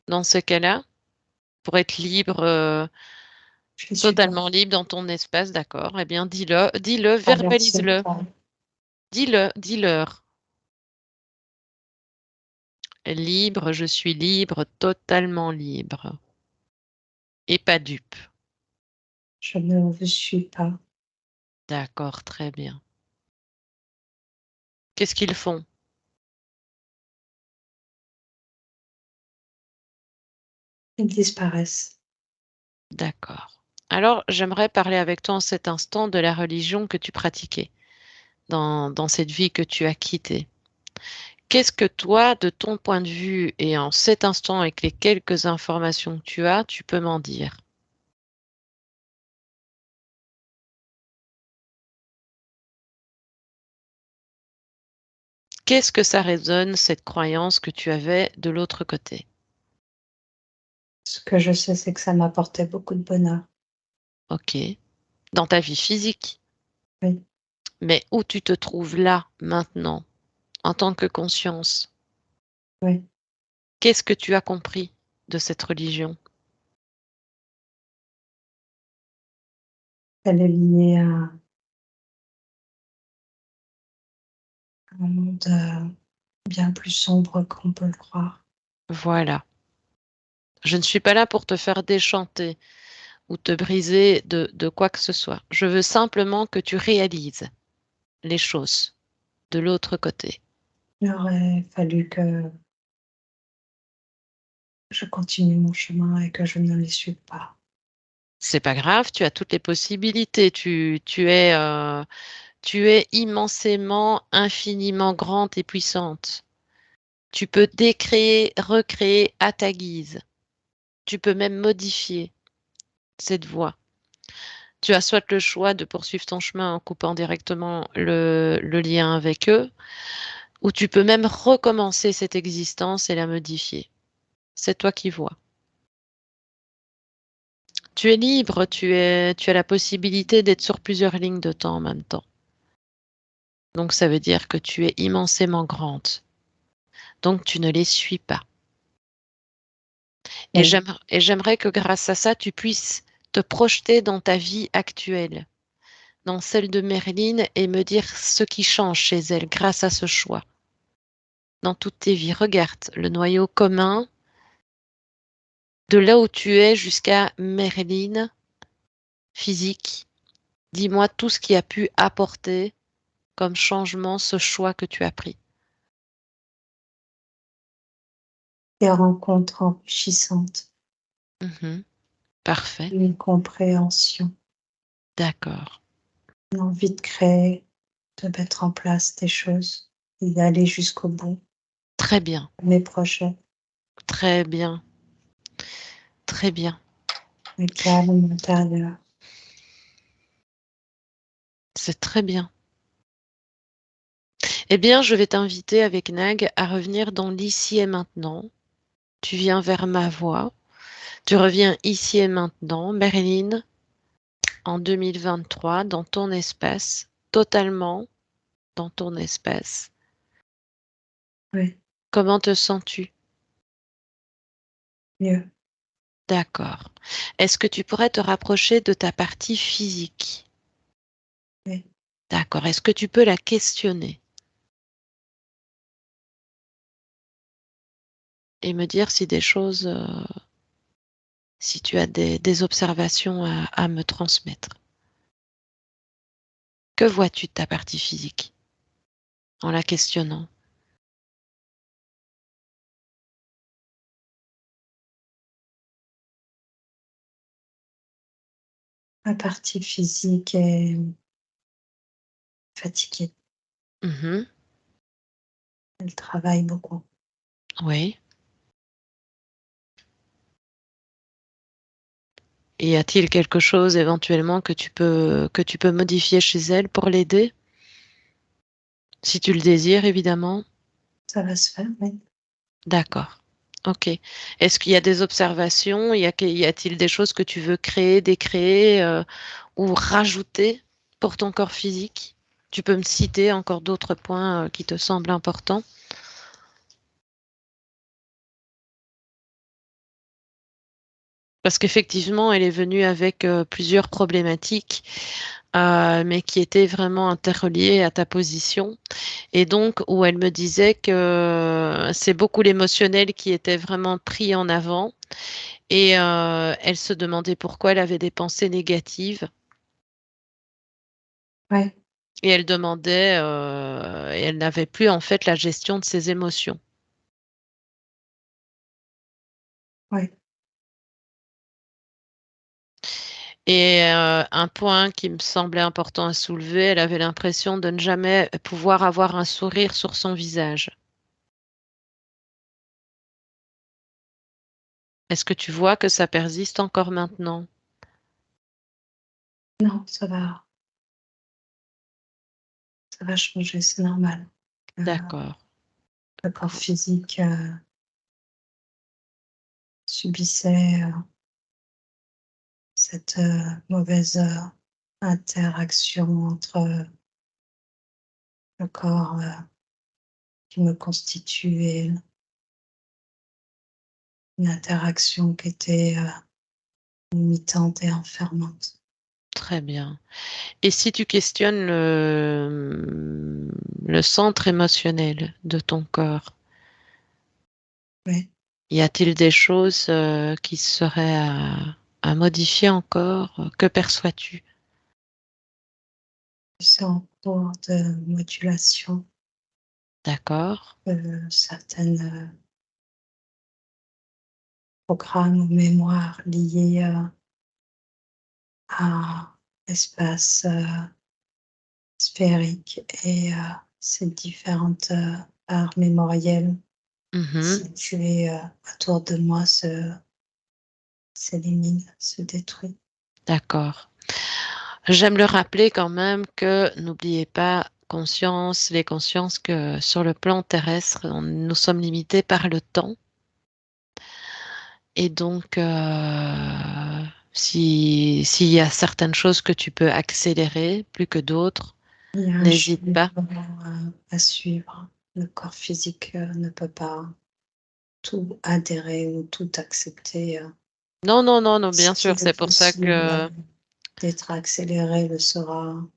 dans ces cas-là? Pour être libre, je suis pas totalement libre dans ton espace, d'accord. Eh bien dis-le, traversée verbalise-le. par Dis-le, dis-leur. Libre, je suis libre, totalement libre et pas dupe. je ne vous suis pas. D'accord, très bien. Qu'est-ce qu'ils font? Ils disparaissent. D'accord. Alors, j'aimerais parler avec toi en cet instant de la religion que tu pratiquais dans cette vie que tu as quittée. Qu'est-ce que toi, de ton point de vue et en cet instant avec les quelques informations que tu as, tu peux m'en dire? Qu'est-ce que ça résonne, cette croyance que tu avais de l'autre côté? Ce que je sais, c'est que ça m'apportait beaucoup de bonheur. OK. Dans ta vie physique, Oui, mais où tu te trouves là, maintenant, en tant que conscience? oui. Qu'est-ce que tu as compris de cette religion? Elle est liée à un monde, bien plus sombre qu'on peut le croire. Voilà. Je ne suis pas là pour te faire déchanter ou te briser de quoi que ce soit. Je veux simplement que tu réalises les choses de l'autre côté. Il aurait fallu que je continue mon chemin et que je ne les suive pas. C'est pas grave, tu as toutes les possibilités. Tu es immensément, infiniment grande et puissante. Tu peux décréer, recréer à ta guise. Tu peux même modifier cette voie. Tu as soit le choix de poursuivre ton chemin en coupant directement le lien avec eux, ou tu peux même recommencer cette existence et la modifier. C'est toi qui vois. Tu es libre, tu as la possibilité d'être sur plusieurs lignes de temps en même temps. Donc ça veut dire que tu es immensément grande. Donc tu ne les suis pas. Et Oui, j'aimerais que grâce à ça, tu puisses te projeter dans ta vie actuelle, dans celle de Merline et me dire ce qui change chez elle grâce à ce choix. Dans toutes tes vies, regarde le noyau commun de là où tu es jusqu'à Merline physique. Dis-moi tout ce qui a pu apporter comme changement ce choix que tu as pris. des rencontres enrichissantes, Mhm. Parfait, une compréhension, d'accord. une envie de créer, de mettre en place des choses et d'aller jusqu'au bout Très bien, de mes projets. très bien, très bien. Le calme intérieur. C'est très bien. Eh bien, je vais t'inviter avec Nag à revenir dans l'ici et maintenant. Tu viens vers ma voix. Tu reviens ici et maintenant, Marilyn, en 2023, dans ton espace, totalement dans ton espace. Oui, Comment te sens-tu? mieux. D'accord. Est-ce que tu pourrais te rapprocher de ta partie physique? Oui. D'accord. Est-ce que tu peux la questionner et me dire si des choses, si tu as des observations à me transmettre? Que vois-tu de ta partie physique en la questionnant? Ma partie physique est fatiguée. Mmh. Elle travaille beaucoup. Oui. Et y a-t-il quelque chose éventuellement que tu peux modifier chez elle pour l'aider? Si tu le désires évidemment? Ça va se faire, oui. D'accord. OK. Est-ce qu'il y a des observations? Y a-t-il des choses que tu veux créer, décréer, ou rajouter pour ton corps physique? Tu peux me citer encore d'autres points, qui te semblent importants? Parce qu'effectivement, elle est venue avec, plusieurs problématiques, mais qui étaient vraiment interreliées à ta position et donc où elle me disait que c'est beaucoup l'émotionnel qui était vraiment pris en avant et elle se demandait pourquoi elle avait des pensées négatives Ouais, et elle demandait, et elle n'avait plus en fait la gestion de ses émotions. ouais. Et un point qui me semblait important à soulever, elle avait l'impression de ne jamais pouvoir avoir un sourire sur son visage. Est-ce que tu vois que ça persiste encore maintenant? Non, ça va changer, c'est normal. D'accord. Le corps physique, subissait, cette, mauvaise, interaction entre le corps, qui me constitue et une interaction qui était, limitante et enfermante. Très bien. Et si tu questionnes le centre émotionnel de ton corps, Oui, y a-t-il des choses, qui seraient à modifier encore? Que perçois-tu? c'est en cours de modulation, D'accord. certaines, programmes ou mémoires liés, à l'espace, sphérique et ces différentes, parts mémorielles Mmh. situées, autour de moi s'éliminent, se détruisent. D'accord. J'aime le rappeler quand même que n'oubliez pas, conscience les consciences que sur le plan terrestre, nous sommes limités par le temps et donc si s'il y a certaines choses que tu peux accélérer plus que d'autres, Il y a un n'hésite pas. cheminement, à suivre. Le corps physique, ne peut pas tout adhérer ou tout accepter, Non, non, non, non, ce bien qui sûr, est c'est pour ça possible, que d'être accéléré le sera, bien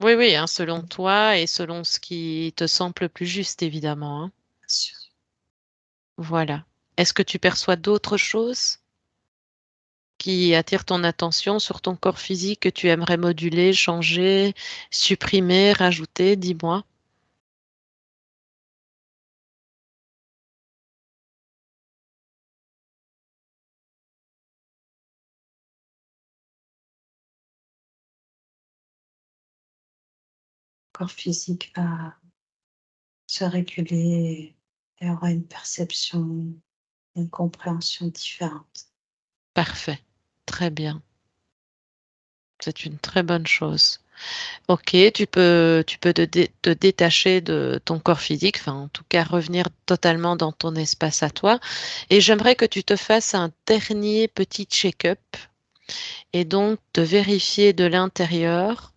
oui, oui, hein, selon toi et selon ce qui te semble le plus juste évidemment, hein. sûr. Voilà. Est-ce que tu perçois d'autres choses qui attirent ton attention sur ton corps physique que tu aimerais moduler, changer, supprimer, rajouter? Dis-moi. Le corps physique va se réguler et aura une perception, une compréhension différente. Parfait. Très bien. C'est une très bonne chose. OK, tu peux te détacher de ton corps physique, enfin, en tout cas, revenir totalement dans ton espace à toi et j'aimerais que tu te fasses un dernier petit check-up et donc de vérifier de l'intérieur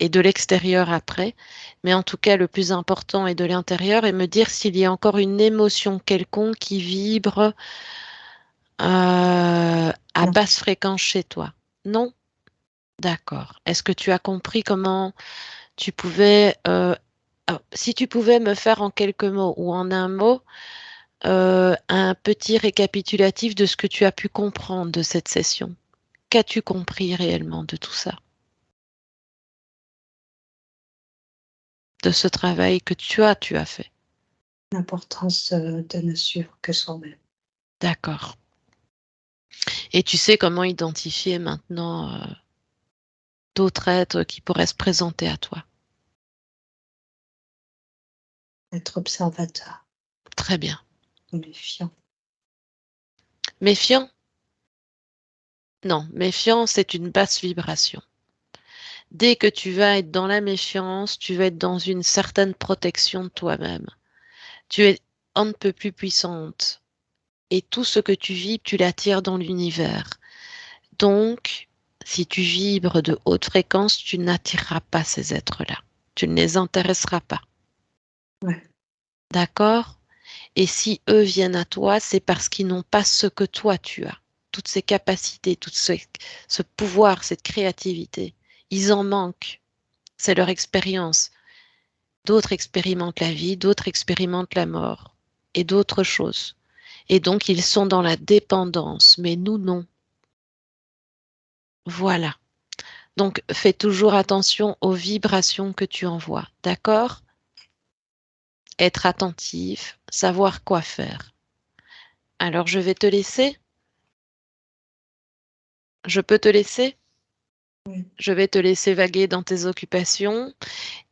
et de l'extérieur après, mais en tout cas, le plus important est de l'intérieur et me dire s'il y a encore une émotion quelconque qui vibre à Non. basse fréquence chez toi? Non? D'accord. Est-ce que tu as compris comment tu pouvais, si tu pouvais me faire en quelques mots ou en un mot, un petit récapitulatif de ce que tu as pu comprendre de cette session. Qu'as-tu compris réellement de tout ça? De ce travail que tu as fait? L'importance, de ne suivre que soi-même. D'accord. Et tu sais comment identifier maintenant, d'autres êtres qui pourraient se présenter à toi? Être observateur, Très bien. méfiant. Méfiant? Non, méfiant, c'est une basse vibration. Dès que tu vas être dans la méfiance, tu vas être dans une certaine protection de toi-même. Tu es on ne peut plus puissante et tout ce que tu vibres, tu l'attires dans l'univers. Donc, si tu vibres de haute fréquence, tu n'attireras pas ces êtres-là. Tu ne les intéresseras pas. Ouais, D'accord? Et si eux viennent à toi, c'est parce qu'ils n'ont pas ce que toi tu as. Toutes ces capacités, ce pouvoir, cette créativité. Ils en manquent. C'est leur expérience. D'autres expérimentent la vie, d'autres expérimentent la mort et d'autres choses. Et donc, ils sont dans la dépendance, mais nous, non. Voilà. Donc, fais toujours attention aux vibrations que tu envoies. D'accord? Être attentif, savoir quoi faire. Alors, je vais te laisser. Je peux te laisser? oui. Je vais te laisser vaguer dans tes occupations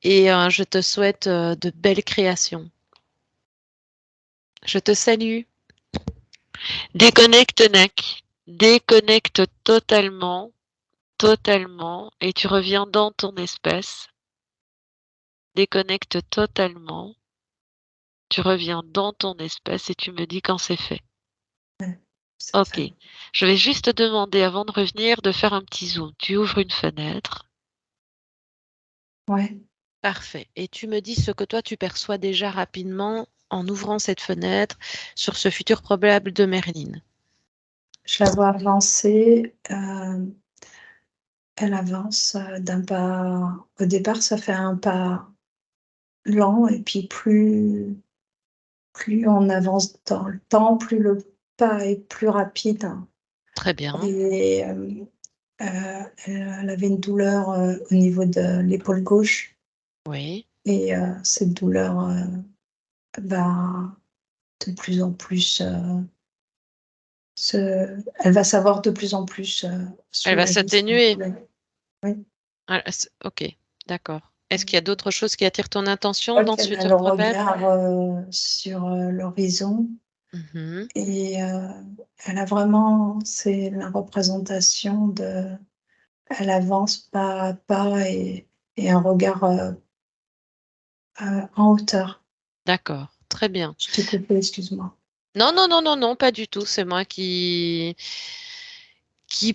et je te souhaite de belles créations. Je te salue. Déconnecte, Nak. Déconnecte totalement, totalement, et tu reviens dans ton espace. Déconnecte totalement. Tu reviens dans ton espace et tu me dis quand c'est fait. Ouais, c'est Ok. fait. Je vais juste te demander avant de revenir de faire un petit zoom. Tu ouvres une fenêtre. Ouais, Parfait. Et tu me dis ce que toi tu perçois déjà rapidement en ouvrant cette fenêtre sur ce futur probable de Merlin. je la vois avancer, elle avance, d'un pas au départ, ça fait un pas lent et puis plus on avance dans le temps, plus le pas est plus rapide Très bien. et elle avait une douleur, au niveau de l'épaule gauche Oui. et cette douleur, va de plus en plus, se elle va savoir de plus en plus, Elle va soulager son s'atténuer. douleur. Oui, Ah, ok. D'accord. Est-ce qu'il y a d'autres choses qui attirent ton je attention crois dans ce qu'elle a futur le probable? regard, sur, l'horizon Mhm. et elle a vraiment c'est la représentation de elle avance pas à pas et un regard, en hauteur. D'accord. Très bien. Je t'ai coupé, excuse-moi. Non, non, non, non, non, pas du tout. C'est moi qui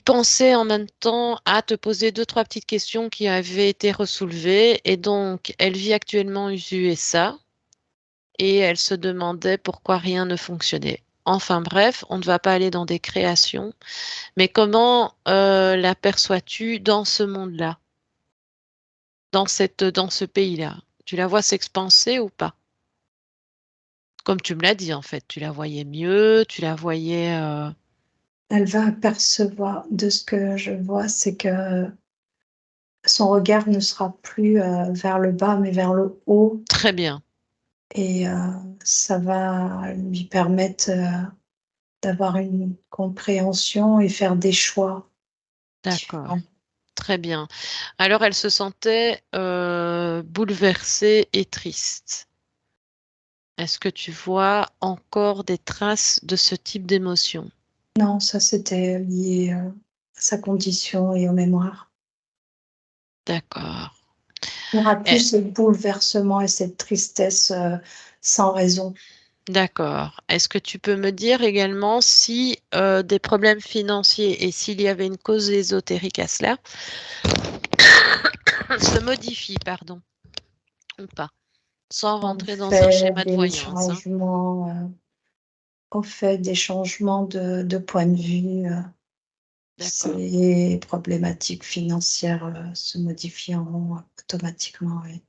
pensais en même temps à te poser deux, trois petites questions qui avaient été ressoulevées. Et donc, elle vit actuellement aux USA et elle se demandait pourquoi rien ne fonctionnait. Enfin bref, on ne va pas aller dans des créations, mais comment l'aperçois-tu dans ce monde-là, dans ce pays-là? Tu la vois s'expanser ou pas? Comme tu me l'as dit, en fait, tu la voyais mieux, tu la voyais Elle va percevoir de ce que je vois, c'est que son regard ne sera plus, vers le bas, mais vers le haut très bien. et ça va lui permettre, d'avoir une compréhension et faire des choix D'accord, différents. très bien. Alors, elle se sentait bouleversée et triste. Est-ce que tu vois encore des traces de ce type d'émotion? Non, ça c'était lié, à sa condition et aux mémoires. D'accord. Il n'y aura plus Eh, ce bouleversement et cette tristesse, sans raison. d'accord. Est-ce que tu peux me dire également si des problèmes financiers et s'il y avait une cause ésotérique à cela se modifient, pardon, ou pas, sans On rentrer dans un fait schéma de des voyance, hein? changements, au fait des changements de point de vue, D'accord, ces problématiques financières, se modifieront automatiquement, oui.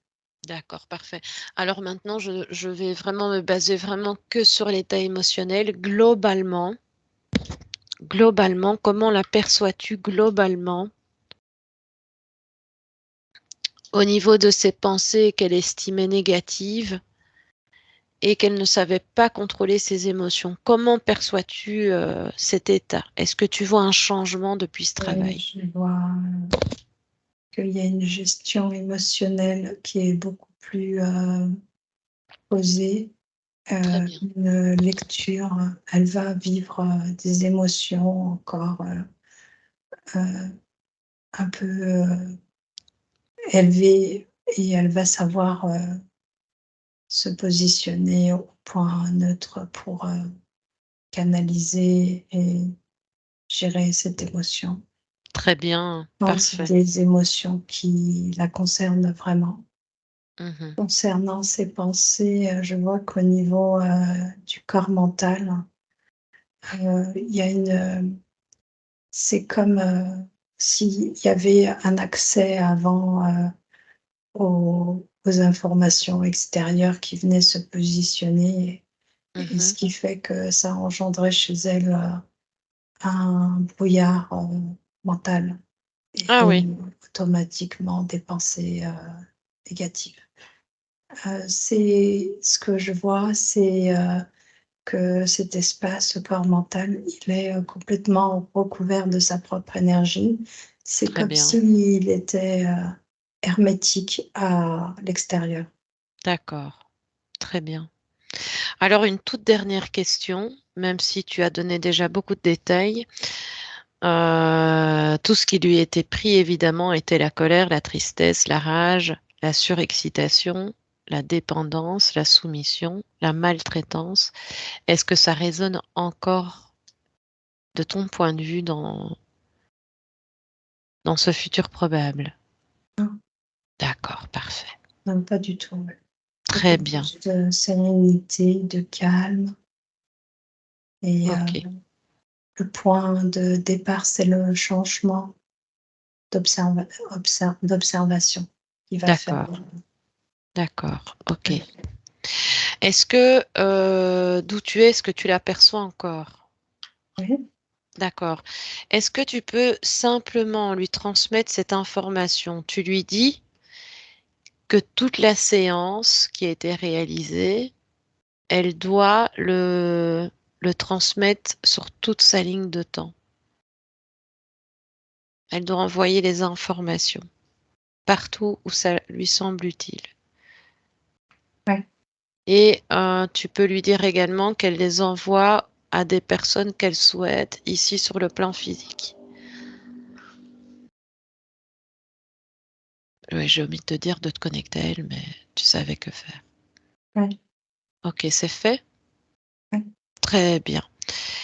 d'accord, parfait. Alors maintenant, je vais vraiment me baser vraiment que sur l'état émotionnel. Globalement, comment l'aperçois-tu globalement au niveau de ses pensées qu'elle estimait négatives et qu'elle ne savait pas contrôler ses émotions? Comment perçois-tu cet état? Est-ce que tu vois un changement depuis ce Oui, travail? je vois qu'il y a une gestion émotionnelle qui est beaucoup plus, posée, Très bien, une lecture, elle va vivre, des émotions encore, un peu, élevées et elle va savoir, se positionner au point neutre pour, canaliser et gérer cette émotion. très bien, Quand c'est parfait. des émotions qui la concernent vraiment. Mhm, Concernant ses pensées, je vois qu'au niveau, du corps mental, il y a c'est comme, s'il y avait un accès avant, aux informations extérieures qui venaient se positionner et ce mhm. qui fait que ça engendrait chez elle, un brouillard, mental Ah et oui, automatiquement des pensées, négatives. C'est ce que je vois, c'est, que cet espace, ce corps mental, il est, complètement recouvert de sa propre énergie. C'est très comme bien, s'il était, hermétique à l'extérieur. d'accord, très bien. Alors, une toute dernière question, même si tu as donné déjà beaucoup de détails. Tout ce qui lui était pris, évidemment, était la colère, la tristesse, la rage, la surexcitation, la dépendance, la soumission, la maltraitance. Est-ce que ça résonne encore de ton point de vue dans ce futur probable? Non, D'accord, parfait. non, pas du tout, ouais. Très Beaucoup bien. plus de sérénité, de calme et Ok, le point de départ, c'est le changement d'observation qu'il va faire. d'accord, d'accord, ok. Ouais. Est-ce que d'où tu es, est-ce que tu l'aperçois encore? Oui, D'accord. Est-ce que tu peux simplement lui transmettre cette information? Tu lui dis que toute la séance qui a été réalisée, elle doit le transmettre sur toute sa ligne de temps. Elle doit envoyer les informations partout où ça lui semble utile. ouais, Et tu peux lui dire également qu'elle les envoie à des personnes qu'elle souhaite ici sur le plan physique. Oui, j'ai omis de te dire de te connecter à elle, mais tu savais que faire. ouais, Ok, c'est fait? ouais. Très bien.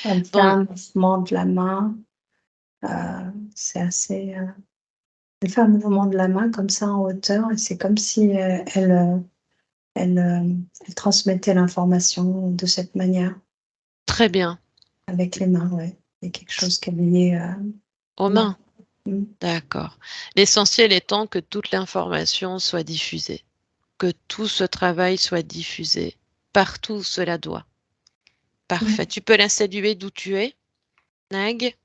Elle fait Bon, un mouvement de la main, c'est assez, elle fait un mouvement de la main comme ça en hauteur et c'est comme si, elle transmettait l'information de cette manière, très bien. avec les mains, ouais. Il y a quelque chose qui est lié, Aux aux mains. mains. Mmh. D'accord. L'essentiel étant que toute l'information soit diffusée, que tout ce travail soit diffusé partout où cela doit. Parfait. Ouais, Tu peux la saluer d'où tu es, Nag.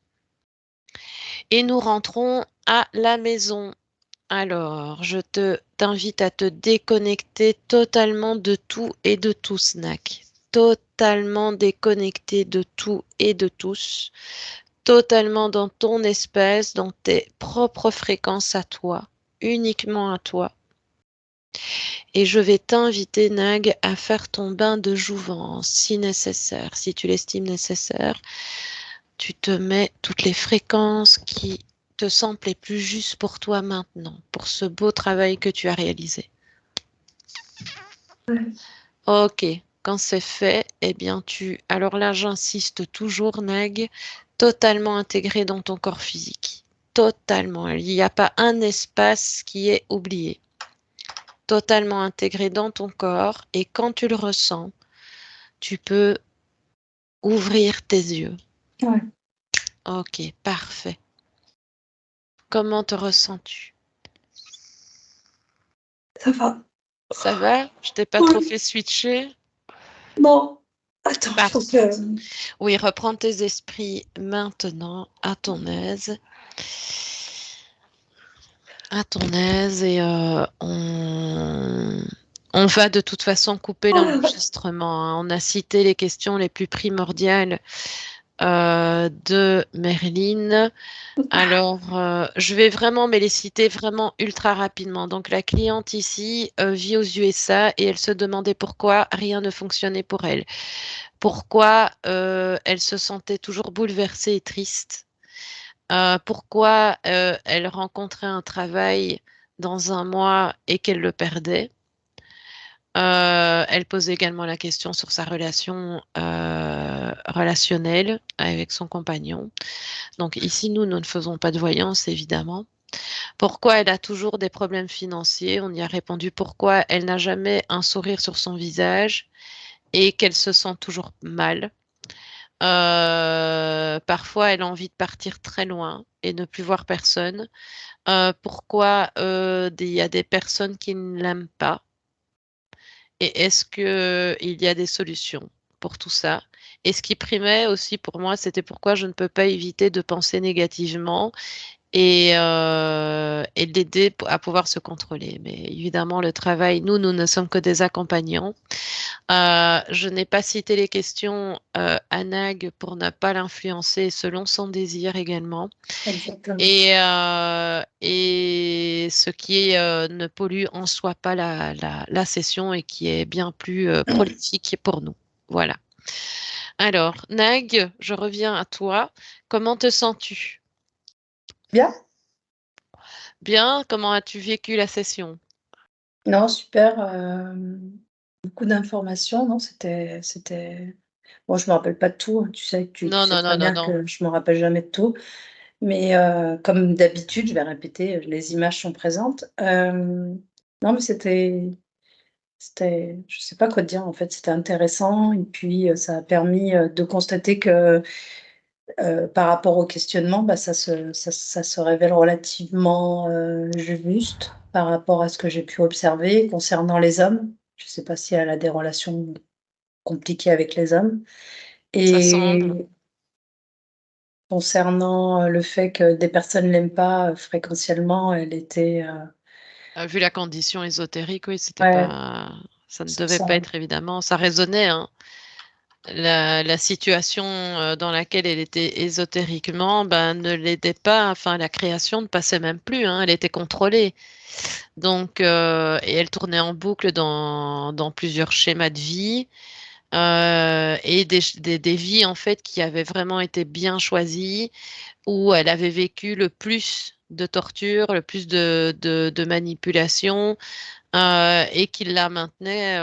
Et nous rentrons à la maison. Alors, je t'invite à te déconnecter totalement de tout et de tous, Nak. Totalement déconnecté de tout et de tous. Totalement dans ton espace, dans tes propres fréquences à toi, uniquement à toi. Et je vais t'inviter, Nag, à faire ton bain de jouvence, si nécessaire, si tu l'estimes nécessaire. Tu te mets toutes les fréquences qui te semblent les plus justes pour toi maintenant, pour ce beau travail que tu as réalisé. ouais, Ok, quand c'est fait, eh bien alors là, j'insiste toujours, Nag, totalement intégré dans ton corps physique. Totalement. Il n'y a pas un espace qui est oublié. Totalement intégré dans ton corps. Et quand tu le ressens, tu peux Ouvrir tes yeux. Ouais, Ok, parfait. Comment te ressens-tu? ça va. Ça va? Je t'ai pas trop Ouais, fait switcher? non. Attends, il faut Parfait. que... Oui, reprends tes esprits maintenant à ton aise. À ton aise et on va de toute façon couper Oh là là. l'enregistrement, hein. On a cité les questions les plus primordiales de Merline. Alors, je vais vraiment mais les citer vraiment ultra rapidement. Donc, la cliente ici vit aux USA et elle se demandait pourquoi rien ne fonctionnait pour elle. Pourquoi elle se sentait toujours bouleversée et triste. Pourquoi elle rencontrait un travail dans un mois et qu'elle le perdait. Elle posait également la question sur sa relation relationnelle avec son compagnon. Donc ici, nous ne faisons pas de voyance, évidemment. Pourquoi elle a toujours des problèmes financiers? On y a répondu pourquoi elle n'a jamais un sourire sur son visage et qu'elle se sent toujours mal. Parfois, elle a envie de partir très loin et ne plus voir personne. Pourquoi il y a des personnes qui ne l'aiment pas? Et est-ce que il y a des solutions pour tout ça? Et ce qui primait aussi pour moi, c'était pourquoi je ne peux pas éviter de penser négativement et l'aider à pouvoir se contrôler. Mais évidemment, le travail, nous ne sommes que des accompagnants. Je n'ai pas cité les questions à Nag pour ne pas l'influencer selon son désir également. Exactement. Et ce qui ne pollue en soi pas la session et qui est bien plus prolifique pour nous. Voilà. Alors, Nag, je reviens à toi. Comment te sens-tu? Bien? Bien, comment as-tu vécu la session? Non, super. Beaucoup d'informations. Non, bon, je me rappelle pas de tout, hein. Tu Non, sais non, très non, non, bien non. que je me rappelle jamais de tout. Mais comme d'habitude, je vais répéter, les images sont présentes. Non, mais je sais pas quoi te dire, en fait. C'était intéressant et puis, ça a permis, de constater que, par rapport au questionnement, bah, ça se révèle relativement, juste par rapport à ce que j'ai pu observer concernant les hommes. Je sais pas si elle a des relations compliquées avec les hommes Ça semble. et concernant, le fait que des personnes l'aiment pas, fréquentiellement, elle était, Vu la condition ésotérique, oui, c'était ouais, pas, ça ne c'est devait ça. pas être évidemment, ça résonnait, hein. La situation dans laquelle elle était ésotériquement, ben, ne l'aidait pas. Enfin, la création ne passait même plus, hein, elle était contrôlée. Donc, et elle tournait en boucle dans plusieurs schémas de vie et des vies en fait qui avaient vraiment été bien choisies, où elle avait vécu le plus de torture, le plus de manipulation, et qui la maintenait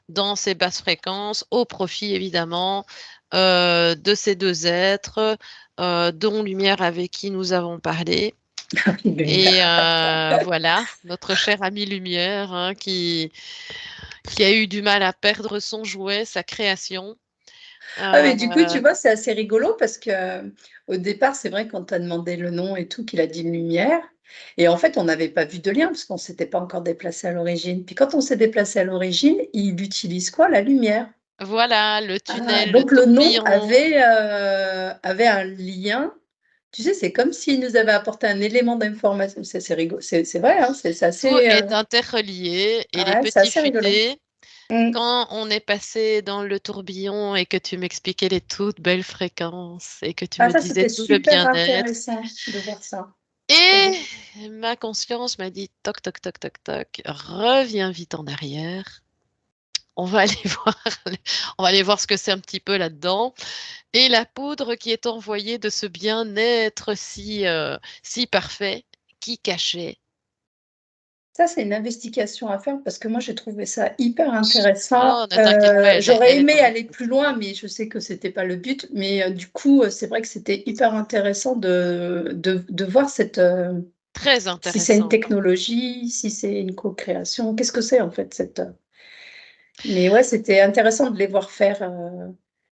dans ses basses fréquences, au profit évidemment de ces deux êtres, dont Lumière avec qui nous avons parlé. Et Lumière. voilà, notre cher ami Lumière, hein, qui a eu du mal à perdre son jouet, sa création. Ah mais du coup, Euh, tu vois, c'est assez rigolo parce que, au départ, c'est vrai qu'on t'a demandé le nom et tout, qu'il a dit lumière et en fait, on n'avait pas vu de lien parce qu'on s'était pas encore déplacé à l'origine. Puis quand on s'est déplacé à l'origine, il utilise quoi? La lumière. voilà, le Ah, tunnel, le donc le nom tourbillon. avait un lien. Tu sais, c'est comme s'il nous avait apporté un élément d'information. C'est rigolo, c'est vrai, hein, Tout est interrelié et les c'est petits assez rigolo. futés. Mmh. Quand on est passé dans le tourbillon et que tu m'expliquais les toutes belles fréquences et que tu Ah me ça, disais c'était tout le super bien-être, intéressant de voir ça. et ma conscience m'a dit toc toc toc toc toc, reviens vite en arrière. On va aller voir, on va aller voir ce que c'est un petit peu là-dedans. Et la poudre qui est envoyée de ce bien-être si parfait, qui cachait. Ça, c'est une investigation à faire parce que moi, j'ai trouvé ça hyper intéressant. Oh, ne t'inquiète pas, J'aurais elle est aimé dans mes aller têtes. plus loin, mais je sais que c'était pas le but. Mais du coup, c'est vrai que c'était hyper intéressant de voir Très si c'est une intéressant. technologie, si c'est une co-création, qu'est-ce que c'est en fait cette. Mais ouais, c'était intéressant de les voir faire.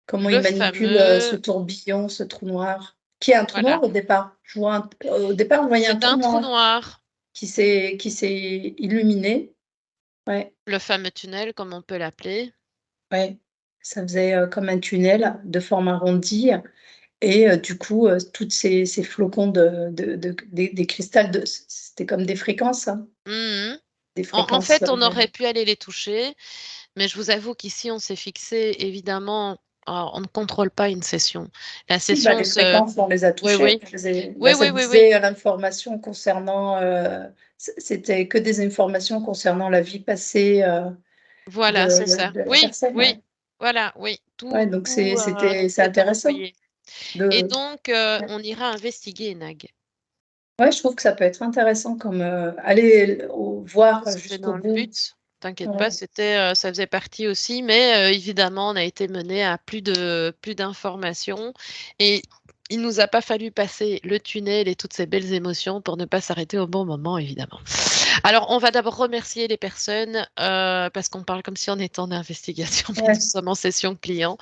Comment il Le manipule ce fameux, tourbillon, ce trou noir, qui est un trou noir voilà, au départ. Au départ, je voyais un c'est trou un trou noir noir, qui s'est illuminé. Ouais, le fameux tunnel, comme on peut l'appeler. ouais. Ça faisait comme un tunnel de forme arrondie et du coup, toutes ces flocons des cristals c'était comme des fréquences, hein, Mhm. des En fréquences, fait, on aurait pu aller les toucher, mais je vous avoue qu'ici, on s'est fixé, évidemment, on ne contrôle pas une session. La si, bah, session les se... fréquences, on les a Oui, touchées. oui, oui, Ça oui, oui, oui. disait l'information concernant, c'était que des informations concernant la vie passée, Voilà, c'est ça. de la Oui, personne, oui, ouais. voilà, oui. Ouais, donc c'est C'est intéressant envoyé. Et de donc, ouais. on ira investiguer, Nag. Ouais, je trouve que ça peut être intéressant comme, aller voir C'était jusqu'au dans le bout. but. T'inquiète Ouais. pas, ça faisait partie aussi, mais évidemment, on a été mené à plus d'informations et il nous a pas fallu passer le tunnel et toutes ces belles émotions pour ne pas s'arrêter au bon moment, évidemment. Alors, on va d'abord remercier les personnes parce qu'on parle comme si on était en investigation, mais nous Ouais, sommes en session client.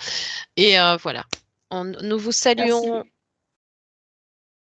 Et voilà. Nous vous saluons merci.